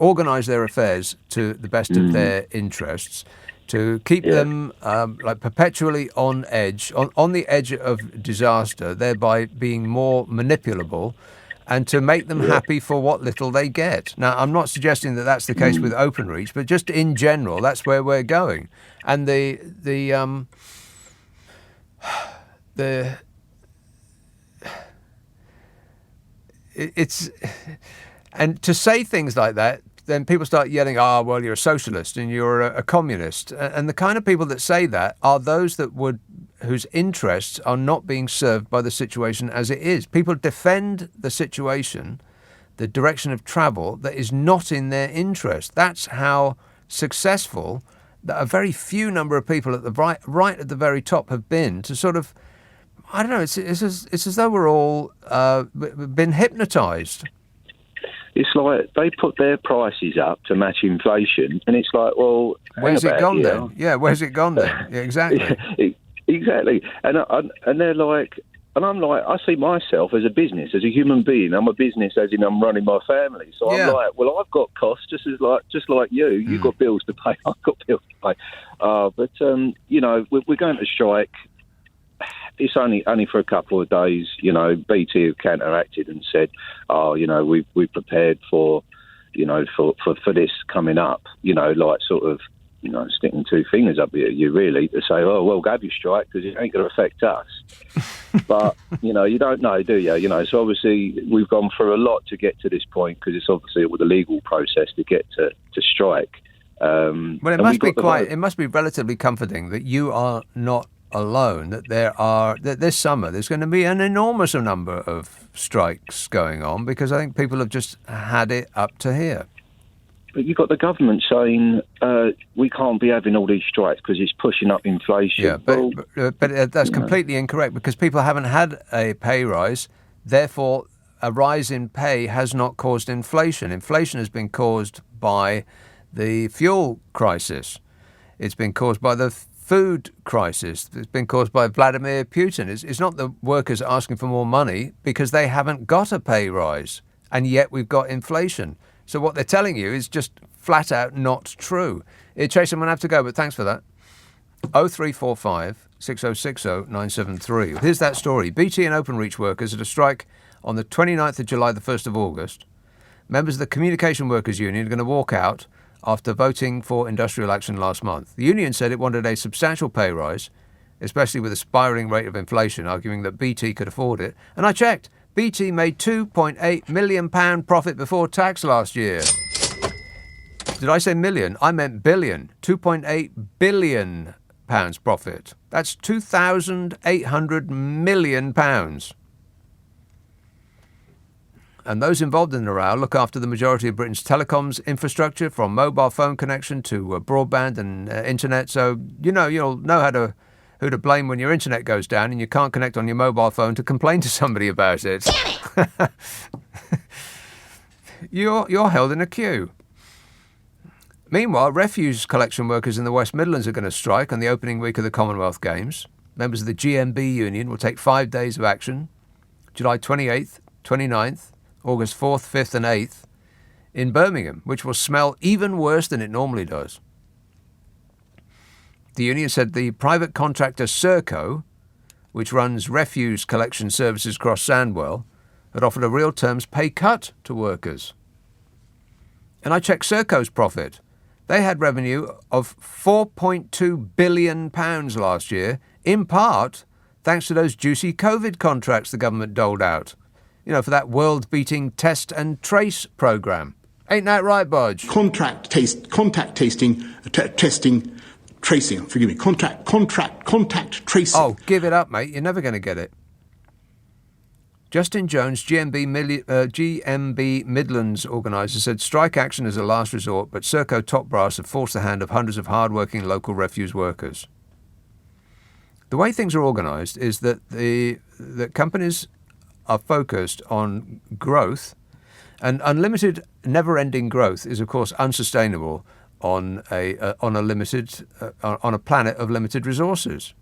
organise their affairs to the best of their interests, to keep them perpetually on edge, on the edge of disaster, thereby being more manipulable, and to make them happy for what little they get. Now, I'm not suggesting that that's the case with Openreach, but just in general, that's where we're going. And and to say things like that, then people start yelling, well, you're a socialist and you're a communist. And the kind of people that say that are those whose interests are not being served by the situation as it is. People defend the situation, the direction of travel that is not in their interest. That's how successful a very few number of people at the right at the very top have been to sort of, I don't know, it's as though we're all been hypnotised. It's like they put their prices up to match inflation, and it's like, well, where's it gone then? Yeah, where's it gone then? Yeah, exactly. Exactly. And they're like, and I'm like, I see myself as a business, as a human being. I'm a business, as in I'm running my family. So I'm like, well, I've got costs just like you. You've got bills to pay. I've got bills to pay. But we're going to strike. It's only for a couple of days. BT have counteracted and said, we've prepared for, for this coming up, like sort of, sticking two fingers up at you really to say, oh, well, have your strike because it ain't going to affect us. But, you don't know, do you? So obviously we've gone through a lot to get to this point because it's obviously with a legal process to get to strike. Well, it must be relatively comforting that you are not alone, that this summer there's going to be an enormous number of strikes going on because I think people have just had it up to here. But you've got the government saying we can't be having all these strikes because it's pushing up inflation. Yeah, but that's completely incorrect because people haven't had a pay rise. Therefore, a rise in pay has not caused inflation. Inflation has been caused by the fuel crisis. It's been caused by the food crisis. It's been caused by Vladimir Putin. It's not the workers asking for more money because they haven't got a pay rise, and yet we've got inflation. So what they're telling you is just flat out not true. Chase, I'm going to have to go, but thanks for that. 0345 6060 973. Here's that story. BT and Openreach workers at a strike on the 29th of July, the 1st of August. Members of the Communication Workers Union are going to walk out after voting for industrial action last month. The union said it wanted a substantial pay rise, especially with a spiralling rate of inflation, arguing that BT could afford it. And I checked. BT made £2.8 million profit before tax last year. Did I say million? I meant billion. £2.8 billion profit. That's £2,800 million. And those involved in the row look after the majority of Britain's telecoms infrastructure, from mobile phone connection to broadband and internet. So, you'll know who to blame when your internet goes down and you can't connect on your mobile phone to complain to somebody about it. You're held in a queue. Meanwhile, refuse collection workers in the West Midlands are going to strike on the opening week of the Commonwealth Games. Members of the GMB union will take 5 days of action, July 28th, 29th, August 4th, 5th and 8th, in Birmingham, which will smell even worse than it normally does. The union said the private contractor Serco, which runs refuse collection services across Sandwell, had offered a real terms pay cut to workers. And I checked Serco's profit. They had revenue of £4.2 billion last year, in part thanks to those juicy COVID contracts the government doled out, for that world-beating test and trace programme. Ain't that right, Bodge? Contact tracing. Oh, give it up, mate. You're never going to get it. Justin Jones, GMB Midlands organiser, said strike action is a last resort, but Serco top brass have forced the hand of hundreds of hard-working local refuse workers. The way things are organised is that the companies are focused on growth, and unlimited, never-ending growth is, of course, unsustainable on a planet of limited resources.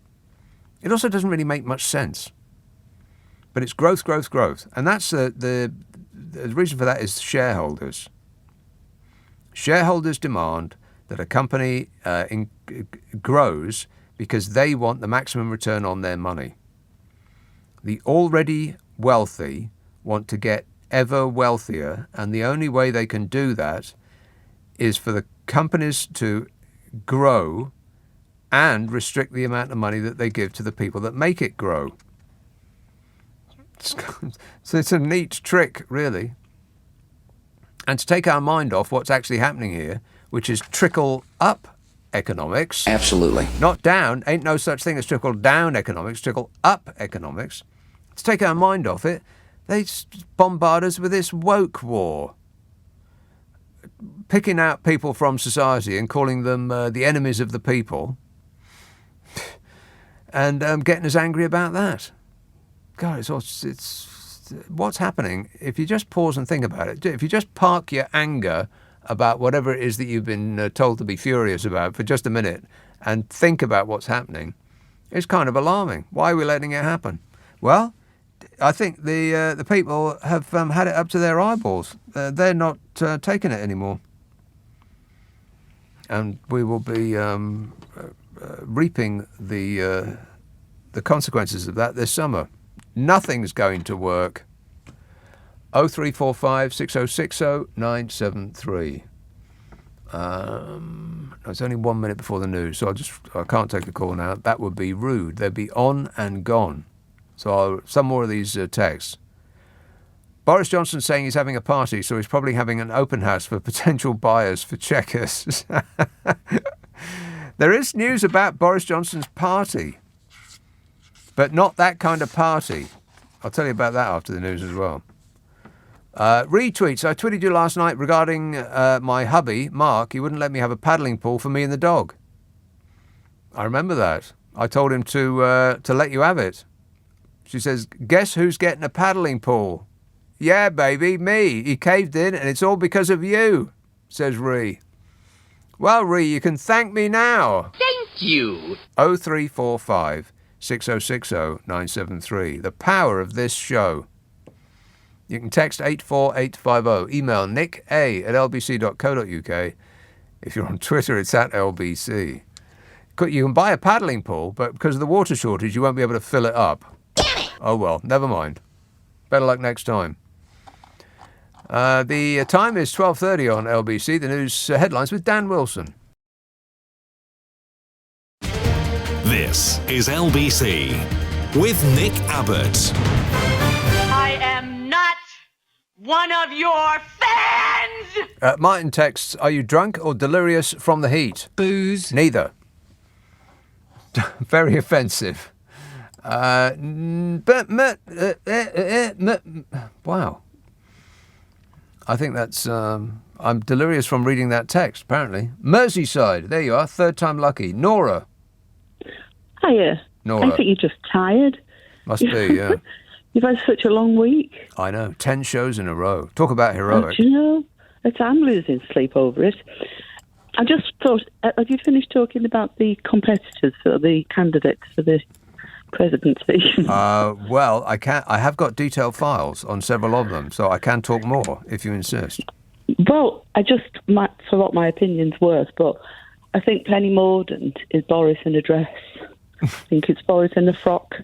It also doesn't really make much sense. But it's growth, and that's the reason for that is shareholders. Shareholders demand that a company grows because they want the maximum return on their money. The already wealthy want to get ever wealthier, and the only way they can do that is for the companies to grow and restrict the amount of money that they give to the people that make it grow. So it's a neat trick, really. And to take our mind off what's actually happening here, which is trickle-up economics. Absolutely. Not down. Ain't no such thing as trickle-down economics, trickle-up economics. To take our mind off it, they bombard us with this woke war, picking out people from society and calling them the enemies of the people, and getting us angry about that. God, it's what's happening. If you just pause and think about it, if you just park your anger about whatever it is that you've been told to be furious about for just a minute and think about what's happening, it's kind of alarming. Why are we letting it happen? Well, I think the people have had it up to their eyeballs. They're not taking it anymore. And we will be reaping the consequences of that this summer. Nothing's going to work 0345 6060 973. It's only 1 minute before the news, so I can't take the call now. That would be rude. They'd be on and gone. So some more of these texts. Boris Johnson's saying he's having a party, so he's probably having an open house for potential buyers for Checkers. There is news about Boris Johnson's party, but not that kind of party. I'll tell you about that after the news as well. Retweets. I tweeted you last night regarding my hubby, Mark. He wouldn't let me have a paddling pool for me and the dog. I remember that. I told him to let you have it. She says, guess who's getting a paddling pool? Yeah, baby, me. He caved in and it's all because of you, says Ree. Well, Ree, you can thank me now. Thank you. 0345 6060 973. The power of this show. You can text 84850. Email nick@lbc.co.uk. If you're on Twitter, it's @LBC. You can buy a paddling pool, but because of the water shortage, you won't be able to fill it up. Damn it! Oh, well, never mind. Better luck next time. The time is 12:30 on LBC. The news headlines with Dan Wilson. This is LBC with Nick Abbott. I am not one of your fans! Martin texts, are you drunk or delirious from the heat? Booze. Neither. Very offensive. Wow. I think that's... I'm delirious from reading that text, apparently. Merseyside, there you are, third time lucky. Nora. Hiya. Nora. I think you're just tired. Must be, yeah. You've had such a long week. I know, 10 shows in a row. Talk about heroic. Do you know, I'm losing sleep over it. I just thought, have you finished talking about the competitors or the candidates for the presidency? Well, I have got detailed files on several of them, so I can talk more if you insist. Well, I just forgot my opinion's worth, but I think Penny Mordaunt is Boris in a dress. I think it's Boris in a frock.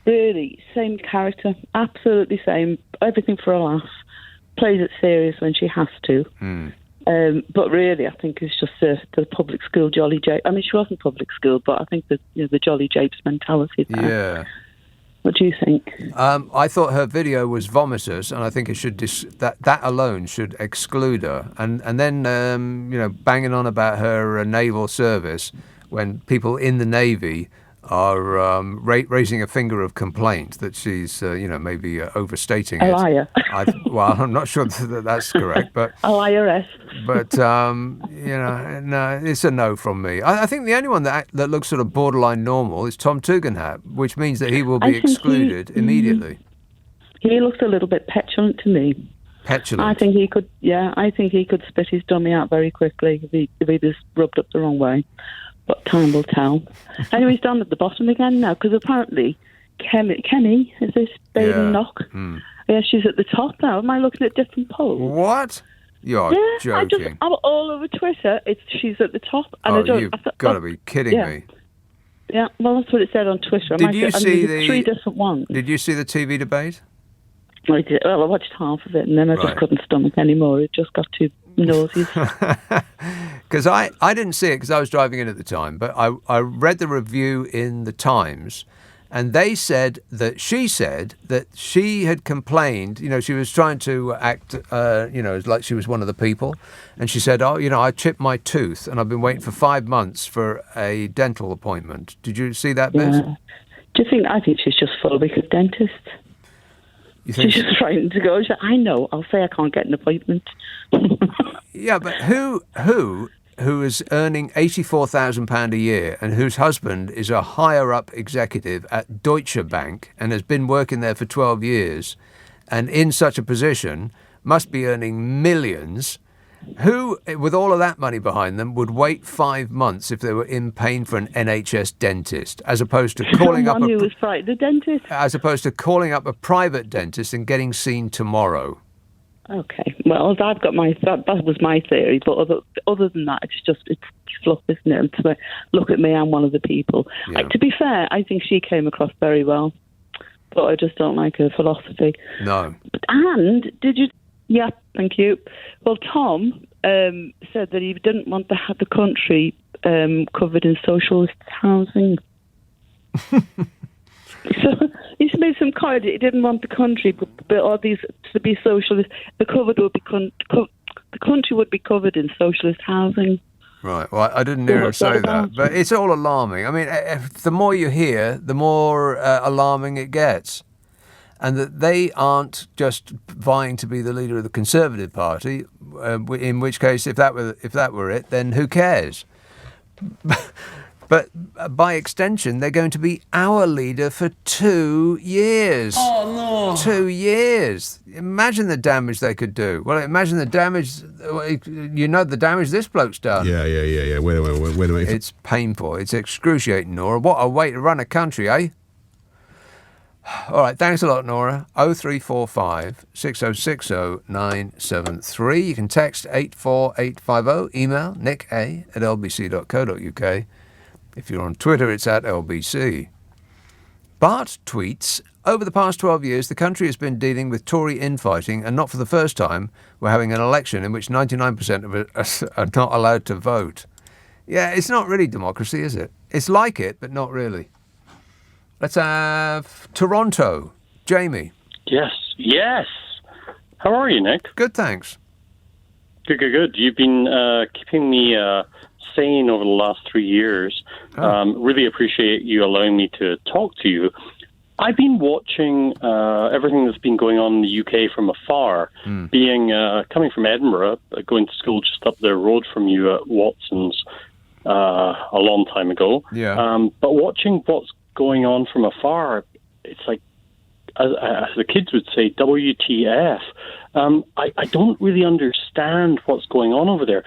Really, same character, absolutely same. Everything for a laugh. Plays it serious when she has to. But really, I think it's just the public school jolly jape. I mean, she wasn't public school, but I think the jolly japes mentality there. Yeah. What do you think? I thought her video was vomitous, and I think it should that alone should exclude her. And then banging on about her naval service when people in the Navy are raising a finger of complaint that she's maybe overstating a it. Liar. Well, I'm not sure that that's correct, but a liaress. But no, it's a no from me. I think the only one that looks sort of borderline normal is Tom Tugendhat, which means that he will be excluded immediately. He looks a little bit petulant to me. Petulant. I think he could spit his dummy out very quickly if he was rubbed up the wrong way. But time will tell. Anyway, he's down at the bottom again now, because apparently Kenny is this baby knock. Yeah, she's at the top now. Am I looking at different polls? What? You're joking. I'm all over Twitter. She's at the top. And you've got to be kidding me. Yeah, well, that's what it said on Twitter. Did you see the 3 different ones? Did you see the TV debate? I did. Well, I watched half of it, and then I just couldn't stomach anymore. It just got too nauseous. Because I didn't see it because I was driving in at the time, but I read the review in the Times, and they said that she had complained. She was trying to act, like she was one of the people, and she said, I chipped my tooth, and I've been waiting for 5 months for a dental appointment. Did you see that bit? Do you think? I think she's just phobic of dentists. She's just frightened to go. She said, I know. I'll say I can't get an appointment. Yeah, but who is earning £84,000 a year and whose husband is a higher-up executive at Deutsche Bank and has been working there for 12 years and in such a position must be earning millions, who, with all of that money behind them, would wait 5 months if they were in pain for an NHS dentist, as opposed to calling up who was frightened of dentist, as opposed to calling up a private dentist and getting seen tomorrow? Okay, well, I've got that was my theory, but other than that, it's fluff, isn't it? And to look at me, I'm one of the people. Yeah. To be fair, I think she came across very well. but I just don't like her philosophy. No. And did you? Yeah, thank you. Well, Tom said that he didn't want to have the country covered in socialist housing. So he made some comment. He didn't want the country, but all these to be socialist. The country would be covered in socialist housing. Right. Well, I didn't hear her say that, but it's all alarming. I mean, the more you hear, the more alarming it gets, and that they aren't just vying to be the leader of the Conservative Party. In which case, if that were it, then who cares? But by extension, they're going to be our leader for 2 years. Oh, no. 2 years. Imagine the damage they could do. Well, imagine the damage, the damage this bloke's done. Yeah. Wait a minute. It's painful. It's excruciating, Nora. What a way to run a country, eh? All right, thanks a lot, Nora. 0345 6060 973. You can text 84850. Email nick@lbc.co.uk. If you're on Twitter, it's @LBC. Bart tweets, over the past 12 years, the country has been dealing with Tory infighting, and not for the first time, we're having an election in which 99% of us are not allowed to vote. Yeah, it's not really democracy, is it? It's like it, but not really. Let's have Toronto. Jamie. Yes. How are you, Nick? Good, thanks. Good. You've been keeping me sane over the last 3 years. Really appreciate you allowing me to talk to you. I've been watching everything that's been going on in the UK from afar, coming from Edinburgh, going to school just up the road from you at Watson's a long time ago. Yeah. But watching what's going on from afar, it's like, as the kids would say, WTF. I don't really understand what's going on over there.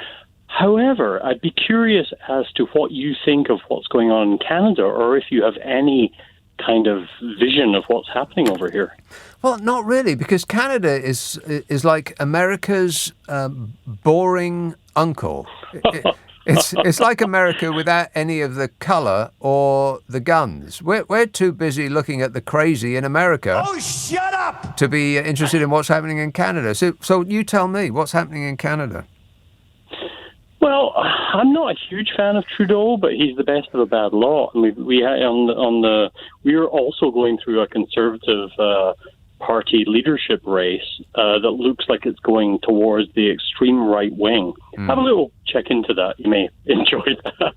However, I'd be curious as to what you think of what's going on in Canada, or if you have any kind of vision of what's happening over here. Well, not really, because Canada is like America's boring uncle. It's like America without any of the colour or the guns. We're too busy looking at the crazy in America. Oh, shut up! To be interested in what's happening in Canada. So you tell me, what's happening in Canada? Well, I'm not a huge fan of Trudeau, but he's the best of a bad lot. And we are also going through a Conservative party leadership race that looks like it's going towards the extreme right wing. Have a little check into that. You may enjoy that.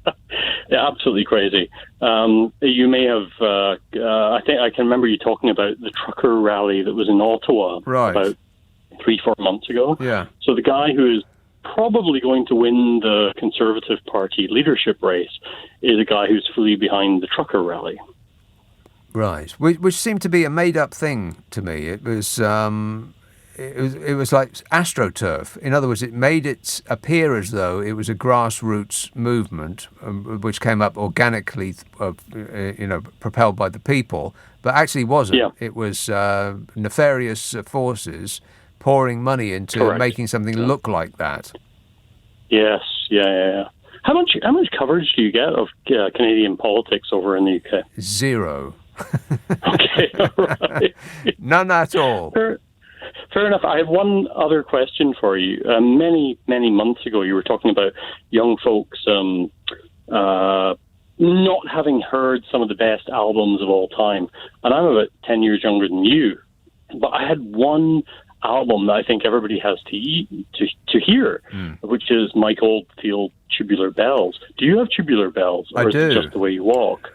Yeah, absolutely crazy. You may have. I think I can remember you talking about the trucker rally that was in Ottawa about 3-4 months ago. Yeah. So the guy who is probably going to win the Conservative Party leadership race is a guy who's fully behind the trucker rally. Right, which seemed to be a made-up thing to me. It was like AstroTurf. In other words, it made it appear as though it was a grassroots movement, which came up organically, propelled by the people, but actually wasn't. Yeah. It was nefarious forces pouring money into making something look like that. Yes, yeah. How much coverage do you get of Canadian politics over in the UK? Zero. Okay, all right. None at all. Fair enough. I have one other question for you. Many months ago, you were talking about young folks not having heard some of the best albums of all time. And I'm about 10 years younger than you. But I had one album that I think everybody has to hear, which is Mike Oldfield, Tubular Bells. Do you have Tubular Bells? Or I do. Is it just the way you walk?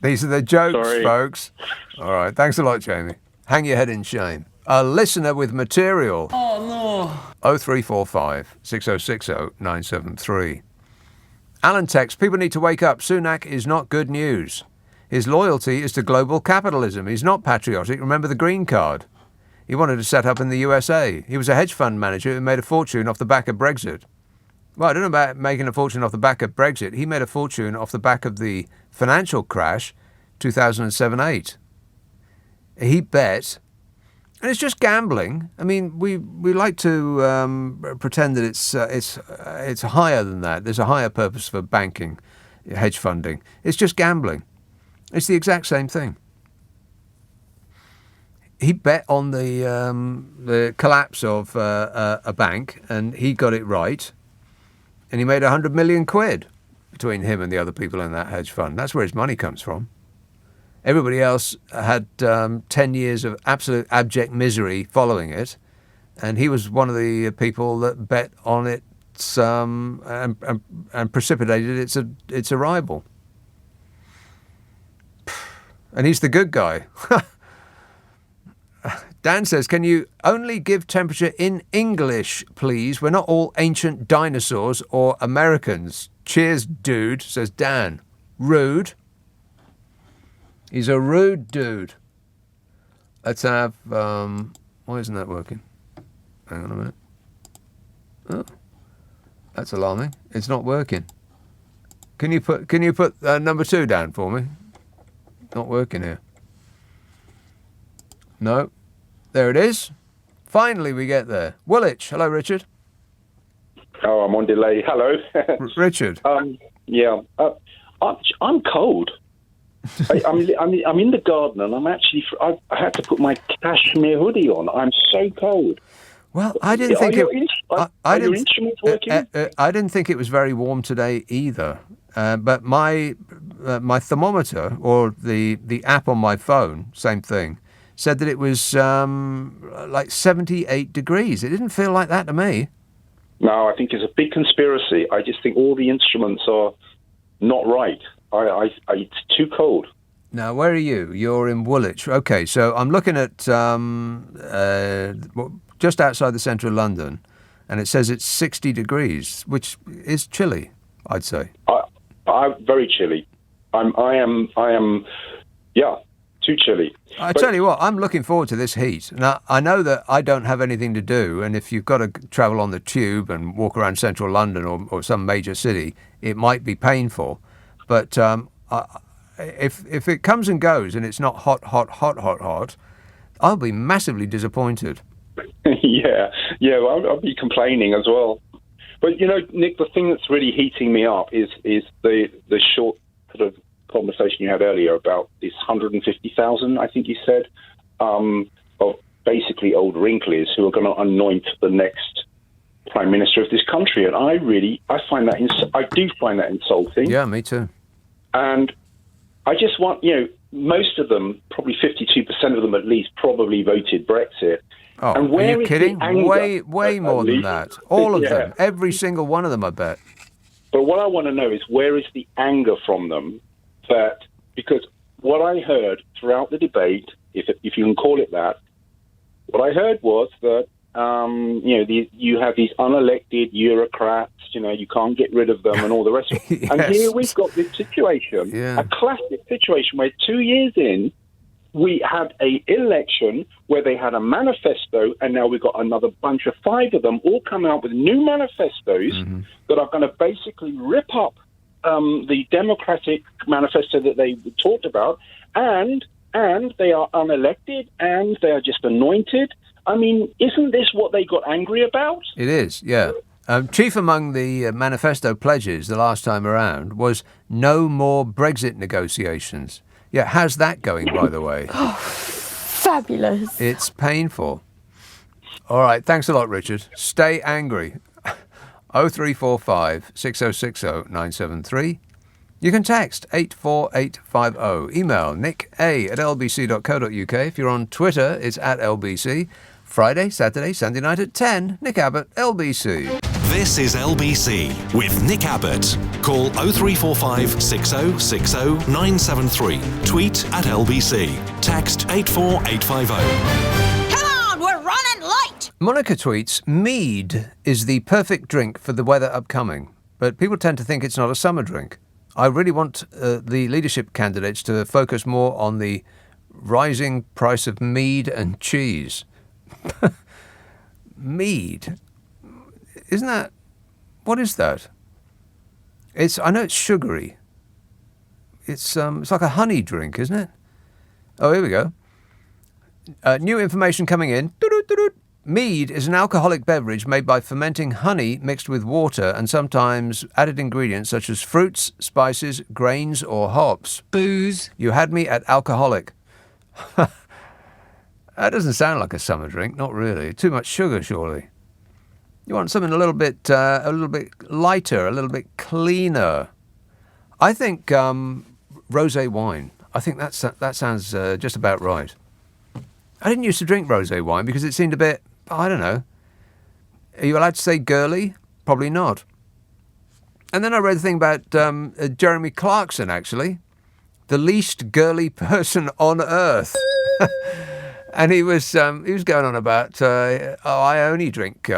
These are the jokes, Sorry. folks. All right. Thanks a lot, Jamie. Hang your head in shame. A listener with material. Oh, no. 0345 6060 973. Alan texts, people need to wake up. Sunak is not good news. His loyalty is to global capitalism. He's not patriotic. Remember the green card. He wanted to set up in the USA. He was a hedge fund manager who made a fortune off the back of Brexit. Well, I don't know about making a fortune off the back of Brexit. He made a fortune off the back of the financial crash, 2007-8. He bet, and it's just gambling. I mean, we like to pretend that it's higher than that. There's a higher purpose for banking, hedge funding. It's just gambling. It's the exact same thing. he bet on the collapse of a bank, and he got it right, and he made 100 million quid between him and the other people in that hedge fund. That's where his money comes from. Everybody else had 10 years of absolute abject misery following it, and he was one of the people that bet on it and precipitated its arrival. And he's the good guy. Dan says, can you only give temperature in English, please? We're not all ancient dinosaurs or Americans. Cheers, dude, says Dan. Rude. He's a rude dude. Let's have... why isn't that working? Hang on a minute. Oh, that's alarming. It's not working. Can you put number 2 down for me? Not working here. No. There it is. Finally we get there. Woolwich. Hello, Richard. Oh, I'm on delay. Hello. Richard. Yeah. I'm cold. I'm in the garden, and I had to put my cashmere hoodie on. I'm so cold. Well, I didn't think Are your instruments working? I didn't think it was very warm today either. But my thermometer, or the app on my phone, same thing, said that it was like 78 degrees. It didn't feel like that to me. No, I think it's a big conspiracy. I just think all the instruments are not right. It's too cold. Now, where are you? You're in Woolwich. Okay, so I'm looking at just outside the centre of London, and it says it's 60 degrees, which is chilly, I'd say. I'm very chilly. I am, too chilly. I tell you what, I'm looking forward to this heat. Now, I know that I don't have anything to do, and if you've got to travel on the tube and walk around central London or some major city, it might be painful. But if it comes and goes and it's not hot, I'll be massively disappointed. Yeah, I'll be complaining as well. But, Nick, the thing that's really heating me up is the short sort of conversation you had earlier about this 150,000, I think you said, of basically old wrinklies who are going to anoint the next Prime Minister of this country. And I find that, I do find that insulting. Yeah, me too. And I just want, most of them, probably 52% of them at least, probably voted Brexit. Oh, and are you kidding? Way more than that. All of them. Every single one of them, I bet. But what I want to know is, where is the anger from them? Because what I heard throughout the debate, if you can call it that, what I heard was that, you have these unelected bureaucrats, you can't get rid of them and all the rest of it. Yes. And here we've got this situation, a classic situation where 2 years in, we had an election where they had a manifesto, and now we've got another bunch of 5 of them all come out with new manifestos that are going to basically rip up the Democratic manifesto that they talked about, and they are unelected, and they are just anointed. I mean, isn't this what they got angry about? It is, yeah. Chief among the manifesto pledges the last time around was no more Brexit negotiations. Yeah, how's that going, by the way? Oh, fabulous. It's painful. All right, thanks a lot, Richard. Stay angry. 0345 6060 973. You can text 84850. Email nick@lbc.co.uk. If you're on Twitter, it's @LBC. Friday, Saturday, Sunday night at 10. Nick Abbott, LBC. This is LBC with Nick Abbott. Call 0345 6060 973. Tweet @LBC. Text 84850. Come on, we're running late. Monica tweets, mead is the perfect drink for the weather upcoming, but people tend to think it's not a summer drink. I really want the leadership candidates to focus more on the rising price of mead and cheese. Mead. Isn't that... What is that? I know it's sugary. It's like a honey drink, isn't it? Oh, here we go. New information coming in. Mead is an alcoholic beverage made by fermenting honey mixed with water and sometimes added ingredients such as fruits, spices, grains, or hops. Booze. You had me at alcoholic. That doesn't sound like a summer drink, not really. Too much sugar, surely. You want something a little bit lighter, a little bit cleaner. I think rosé wine. I think that sounds just about right. I didn't used to drink rosé wine because it seemed a bit, I don't know. Are you allowed to say girly? Probably not. And then I read a thing about Jeremy Clarkson, actually. The least girly person on earth. And he was going on about, I only drink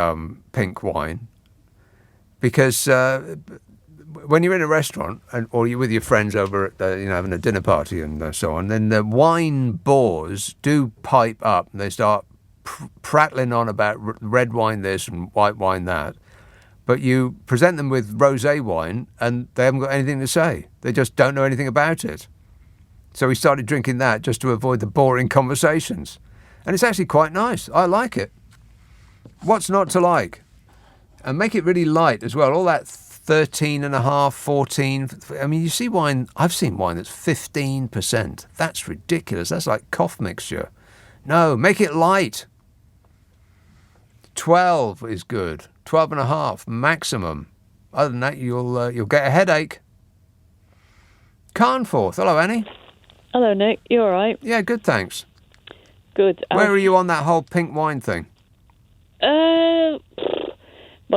pink wine because when you're in a restaurant or you're with your friends over at having a dinner party and so on, then the wine bores do pipe up and they start prattling on about red wine this and white wine that. But you present them with rosé wine and they haven't got anything to say. They just don't know anything about it. So we started drinking that just to avoid the boring conversations. And it's actually quite nice. I like it. What's not to like? And make it really light as well. All that 13.5, 14. I mean, you see wine. I've seen wine that's 15%. That's ridiculous. That's like cough mixture. No, make it light. 12 is good. 12.5 maximum. Other than that, you'll get a headache. Carnforth. Hello, Annie. Hello, Nick. You all right? Yeah, good, thanks. Good. Where are you on that whole pink wine thing? Well,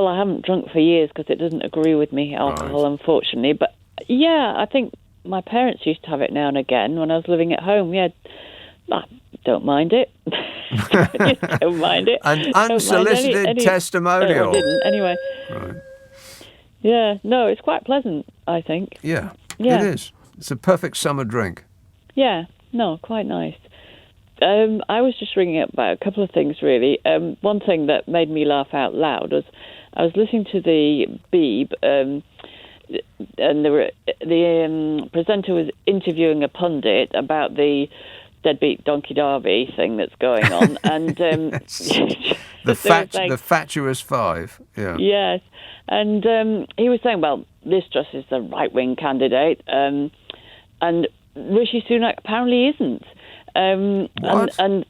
I haven't drunk for years because it doesn't agree with me, alcohol, unfortunately. But, yeah, I think my parents used to have it now and again when I was living at home. Yeah, I don't mind it. Just don't mind it. An unsolicited testimonial. I didn't, anyway. Right. Yeah, no, it's quite pleasant, I think. Yeah, it is. It's a perfect summer drink. Yeah, no, quite nice. I was just ringing up about a couple of things, really. One thing that made me laugh out loud was I was listening to the Beeb, and the presenter was interviewing a pundit about the deadbeat donkey derby thing that's going on, and the fatuous five. Yeah. Yes, and he was saying, well, Liz Truss is the right-wing candidate, and Rishi Sunak apparently isn't. What? And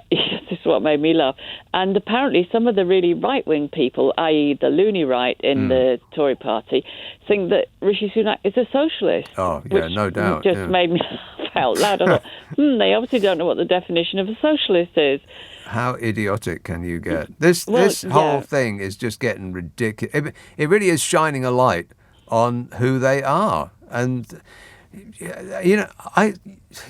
this is what made me laugh. And apparently some of the really right-wing people, i.e. the loony right in the Tory party, think that Rishi Sunak is a socialist. Oh, yeah, no doubt. Just made me laugh out loud. I thought, they obviously don't know what the definition of a socialist is. How idiotic can you get? This whole thing is just getting ridiculous. It really is shining a light on who they are. And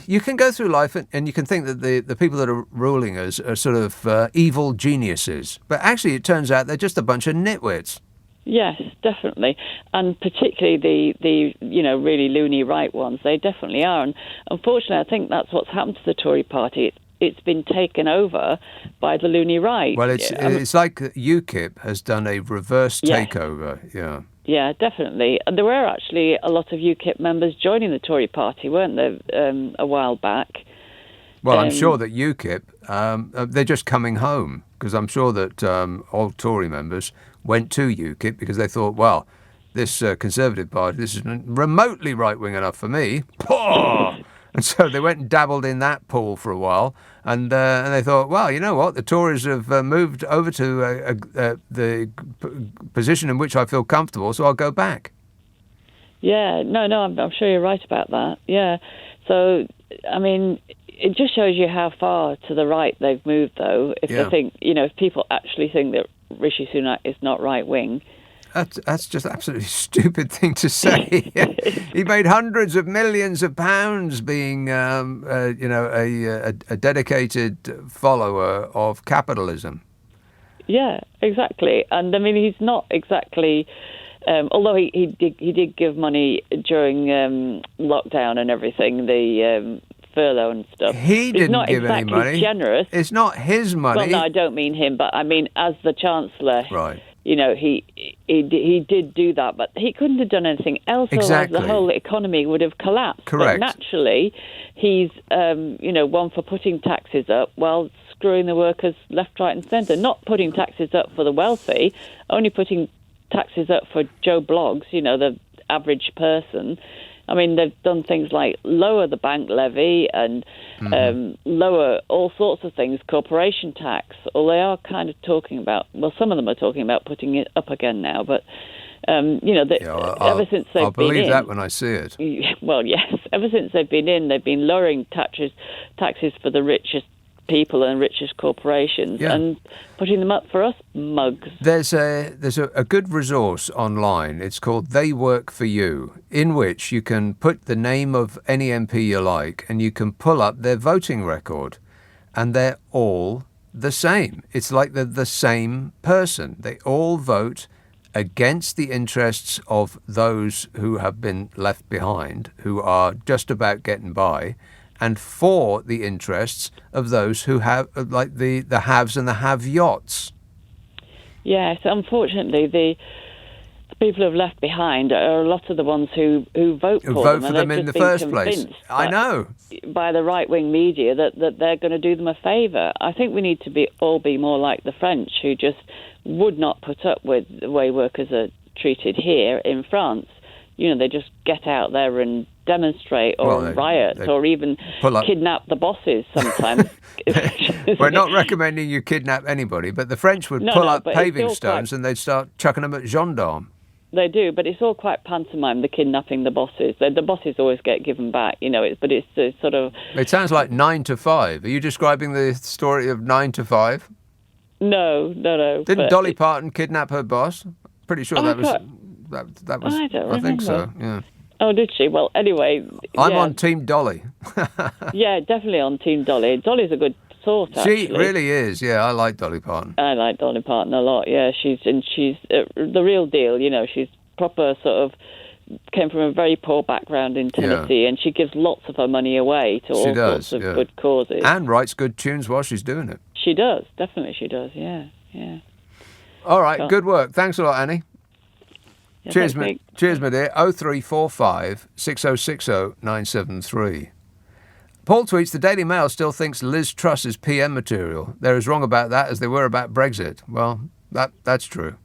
you can go through life and you can think that the people that are ruling us are sort of evil geniuses. But actually, it turns out they're just a bunch of nitwits. Yes, definitely. And particularly the really loony right ones, they definitely are. And unfortunately, I think that's what's happened to the Tory party. It's been taken over by the loony right. Well, it's like UKIP has done a reverse takeover. Yeah. Yeah, definitely. And there were actually a lot of UKIP members joining the Tory party, weren't there, a while back? Well, I'm sure that UKIP, they're just coming home, because I'm sure that old Tory members went to UKIP because they thought, well, this Conservative party, this isn't remotely right-wing enough for me. And so they went and dabbled in that pool for a while, and they thought, well, you know what? The Tories have moved over to the position in which I feel comfortable, so I'll go back. Yeah, no, I'm sure you're right about that. Yeah, so I mean, it just shows you how far to the right they've moved, though. If they think, if people actually think that Rishi Sunak is not right wing. That's just an absolutely stupid thing to say. He made hundreds of millions of pounds being, a dedicated follower of capitalism. Yeah, exactly. And I mean, he's not exactly. Although he did give money during lockdown and everything, the furlough and stuff. He didn't give any money. Generous. It's not his money. Well, no, I don't mean him, but I mean as the Chancellor. Right. He did do that, but he couldn't have done anything else. Exactly. Otherwise the whole economy would have collapsed. Correct. But naturally, he's, one for putting taxes up while screwing the workers left, right and centre. Not putting taxes up for the wealthy, only putting taxes up for Joe Bloggs, the average person. I mean, they've done things like lower the bank levy and lower all sorts of things, corporation tax, or they are kind of talking about, well, some of them are talking about putting it up again now, but, ever since they've been in... I'll believe that when I see it. Well, yes, ever since they've been lowering taxes for the richest people and richest corporations and putting them up for us mugs. There's a good resource online. It's called They Work For You, in which you can put the name of any MP you like and you can pull up their voting record, and they're all the same. It's like they're the same person. They all vote against the interests of those who have been left behind, who are just about getting by, and for the interests of those who have, like the haves and the have-yots. Yes, unfortunately, the people who have left behind are a lot of the ones who vote for them in the first place. I know. By the right-wing media that they're going to do them a favour. I think we need to all be more like the French, who just would not put up with the way workers are treated here in France. You know, they just get out there and demonstrate or riot or even kidnap the bosses sometimes. We're not recommending you kidnap anybody, but the French would pull up paving stones and they'd start chucking them at gendarmes. They do, but it's all quite pantomime, the kidnapping the bosses. The bosses always get given back, you know, but it's sort of... It sounds like 9 to 5. Are you describing the story of 9 to 5? No. Didn't Dolly Parton kidnap her boss? Pretty sure that was... That was. I don't remember. I think so. Yeah. Oh, did she? Well, anyway. I'm on Team Dolly. Yeah, definitely on Team Dolly. Dolly's a good sort. Actually. She really is. Yeah, I like Dolly Parton. I like Dolly Parton a lot. Yeah, she's the real deal. You know, she's proper sort of came from a very poor background in Tennessee, and she gives lots of her money away to all sorts of good causes. And writes good tunes while she's doing it. She does. Definitely, she does. Yeah. All right. Good work. Thanks a lot, Annie. Yeah, Cheers, my dear. 0345 6060 973. Paul tweets, the Daily Mail still thinks Liz Truss is PM material. They're as wrong about that as they were about Brexit. Well, that's true.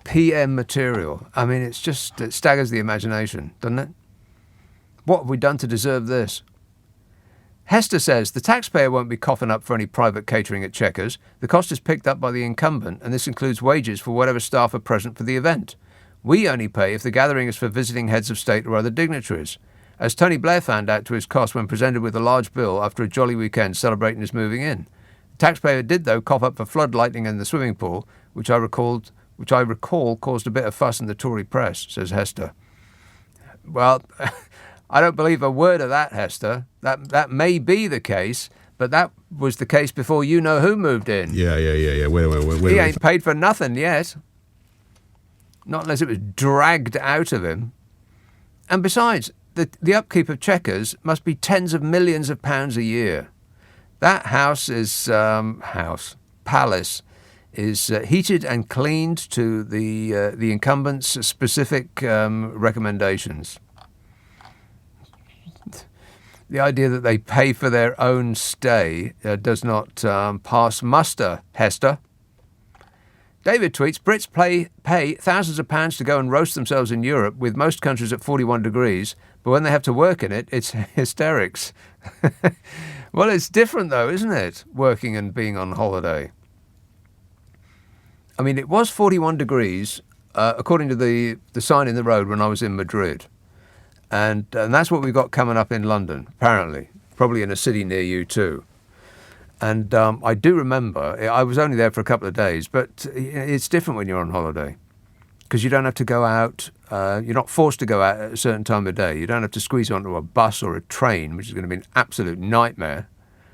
PM material. I mean, it staggers the imagination, doesn't it? What have we done to deserve this? Hester says, the taxpayer won't be coughing up for any private catering at Chequers. The cost is picked up by the incumbent, and this includes wages for whatever staff are present for the event. We only pay if the gathering is for visiting heads of state or other dignitaries. As Tony Blair found out to his cost when presented with a large bill after a jolly weekend celebrating his moving in. The taxpayer did, though, cough up for flood lighting in the swimming pool, which I recall caused a bit of fuss in the Tory press, says Hester. Well... I don't believe a word of that, Hester. That may be the case, but that was the case before you-know-who moved in. Yeah. Wait, he ain't paid for nothing yet. Not unless it was dragged out of him. And besides, the upkeep of Chequers must be tens of millions of pounds a year. That palace is heated and cleaned to the incumbent's specific recommendations. The idea that they pay for their own stay does not pass muster, Hester. David tweets, Brits pay thousands of pounds to go and roast themselves in Europe, with most countries at 41 degrees, but when they have to work in it, it's hysterics. Well, it's different though, isn't it, working and being on holiday? I mean, it was 41 degrees, according to the sign in the road when I was in Madrid. And that's what we've got coming up in London, apparently, probably in a city near you too. And I do remember, I was only there for a couple of days, but it's different when you're on holiday because you don't have to go out. You're not forced to go out at a certain time of day. You don't have to squeeze onto a bus or a train, which is going to be an absolute nightmare.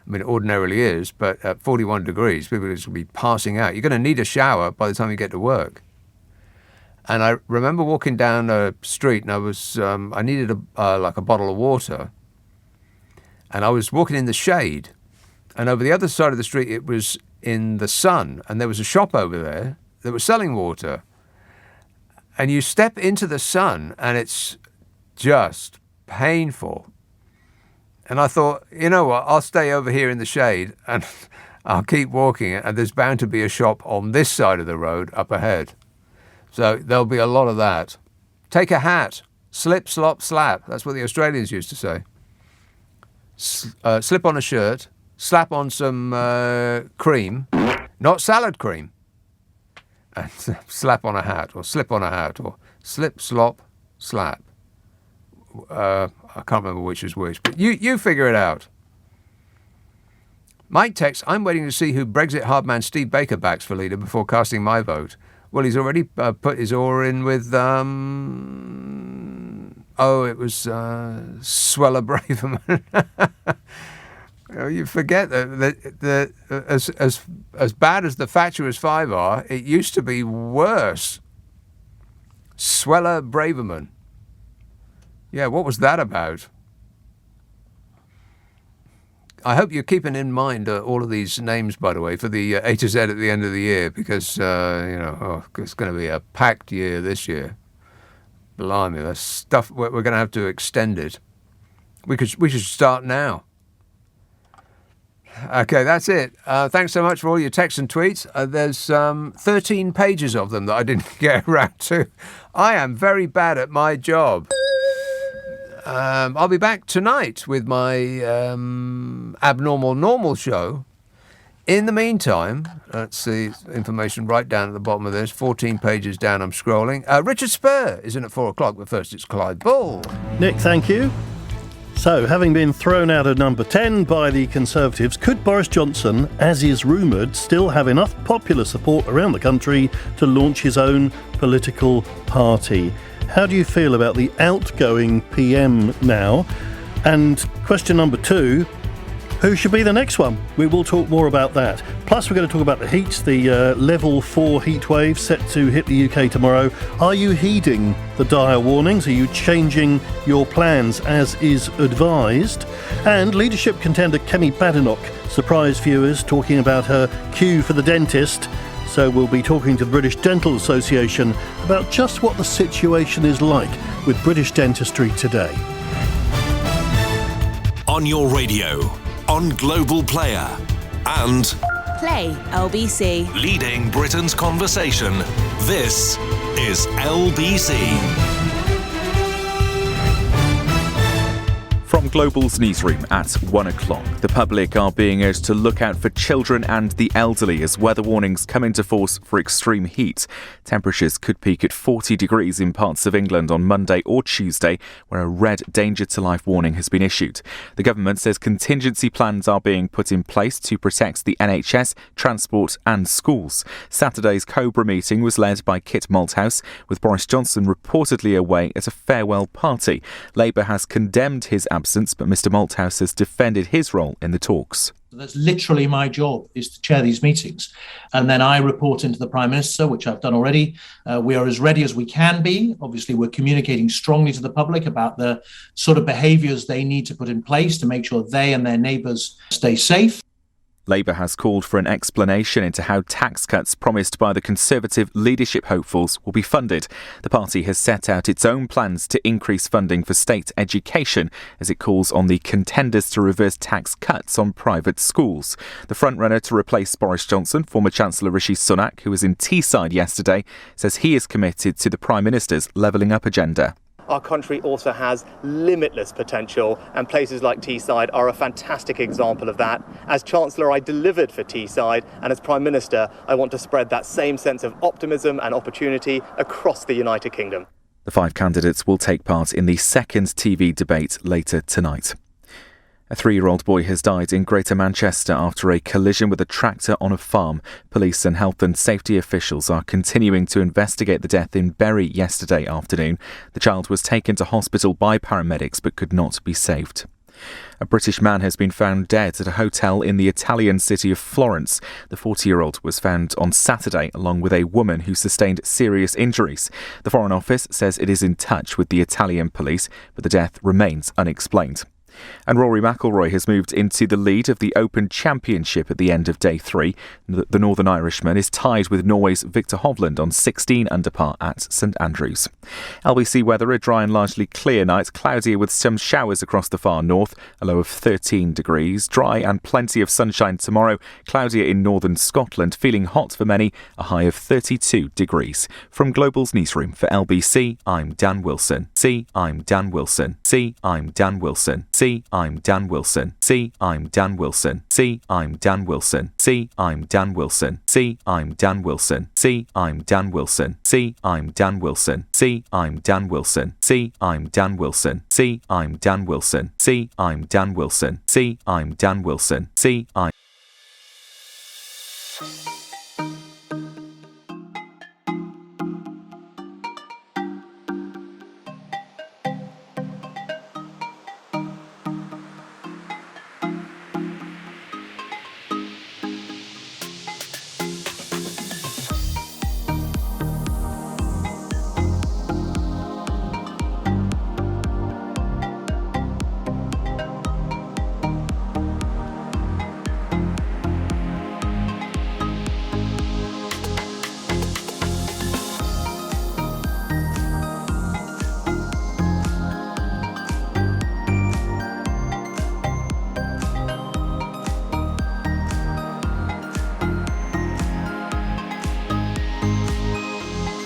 I mean, it ordinarily is, but at 41 degrees, people are going to be passing out. You're going to need a shower by the time you get to work. And I remember walking down a street, and I needed a bottle of water, and I was walking in the shade, and over the other side of the street it was in the sun, and there was a shop over there that was selling water. And you step into the sun, and it's just painful. And I thought, you know what? I'll stay over here in the shade, and I'll keep walking, and there's bound to be a shop on this side of the road up ahead. So there'll be a lot of that. Take a hat. Slip, slop, slap. That's what the Australians used to say. Slip on a shirt, slap on some cream, not salad cream, and slap on a hat, or slip on a hat, or slip, slop, slap. I can't remember which is which, but you figure it out. Mike texts, I'm waiting to see who Brexit hardman Steve Baker backs for leader before casting my vote. Well, he's already put his oar in with... it was Sweller Braverman. You forget that as bad as the fatuous five are, it used to be worse. Sweller Braverman. Yeah, what was that about? I hope you're keeping in mind all of these names, by the way, for the A to Z at the end of the year, because, it's going to be a packed year this year. Blimey, that's stuff. We're going to have to extend it. We should start now. Okay, that's it. Thanks so much for all your texts and tweets. There's 13 pages of them that I didn't get around to. I am very bad at my job. I'll be back tonight with my abnormal normal show. In the meantime, let's see, information right down at the bottom of this, 14 pages down, I'm scrolling. Richard Spur is in at 4 o'clock, but first it's Clyde Bull. Nick, thank you. So, having been thrown out of number 10 by the Conservatives, could Boris Johnson, as is rumoured, still have enough popular support around the country to launch his own political party? How do you feel about the outgoing PM now? And question number 2, who should be the next one? We will talk more about that. Plus, we're going to talk about the heat, the level 4 heat wave set to hit the UK tomorrow. Are you heeding the dire warnings? Are you changing your plans as is advised? And leadership contender Kemi Badenoch surprised viewers talking about her queue for the dentist. So we'll be talking to the British Dental Association about just what the situation is like with British dentistry today. On your radio, on Global Player, and Play LBC. Leading Britain's conversation. This is LBC. From Global's newsroom at 1 o'clock, the public are being urged to look out for children and the elderly as weather warnings come into force for extreme heat. Temperatures could peak at 40 degrees in parts of England on Monday or Tuesday, where a red danger to life warning has been issued. The government says contingency plans are being put in place to protect the NHS, transport and schools. Saturday's Cobra meeting was led by Kit Malthouse, with Boris Johnson reportedly away at a farewell party. Labour has condemned his absence, but Mr Malthouse has defended his role in the talks. That's literally my job, is to chair these meetings. And then I report into the Prime Minister, which I've done already. We are as ready as we can be. Obviously, we're communicating strongly to the public about the sort of behaviours they need to put in place to make sure they and their neighbours stay safe. Labour has called for an explanation into how tax cuts promised by the Conservative leadership hopefuls will be funded. The party has set out its own plans to increase funding for state education as it calls on the contenders to reverse tax cuts on private schools. The frontrunner to replace Boris Johnson, former Chancellor Rishi Sunak, who was in Teesside yesterday, says he is committed to the Prime Minister's levelling up agenda. Our country also has limitless potential, and places like Teesside are a fantastic example of that. As Chancellor, I delivered for Teesside, and as Prime Minister, I want to spread that same sense of optimism and opportunity across the United Kingdom. The 5 candidates will take part in the second TV debate later tonight. A 3-year-old boy has died in Greater Manchester after a collision with a tractor on a farm. Police and health and safety officials are continuing to investigate the death in Bury yesterday afternoon. The child was taken to hospital by paramedics but could not be saved. A British man has been found dead at a hotel in the Italian city of Florence. The 40-year-old was found on Saturday along with a woman who sustained serious injuries. The Foreign Office says it is in touch with the Italian police, but the death remains unexplained. And Rory McIlroy has moved into the lead of the Open Championship at the end of day 3. The Northern Irishman is tied with Norway's Victor Hovland on 16 under par at St Andrews. LBC weather, a dry and largely clear night, cloudier with some showers across the far north, a low of 13 degrees. Dry and plenty of sunshine tomorrow, cloudier in northern Scotland, feeling hot for many, a high of 32 degrees. From Global's newsroom for LBC, I'm Dan Wilson. I'm Dan Wilson. I'm Dan Wilson. I'm Dan Wilson. I'm Dan Wilson. I'm Dan Wilson. I'm Dan Wilson. I'm Dan Wilson. I'm Dan Wilson. I'm Dan Wilson. I'm Dan Wilson. I'm Dan Wilson. I'm Dan Wilson. I'm Dan Wilson. I'm Dan Wilson.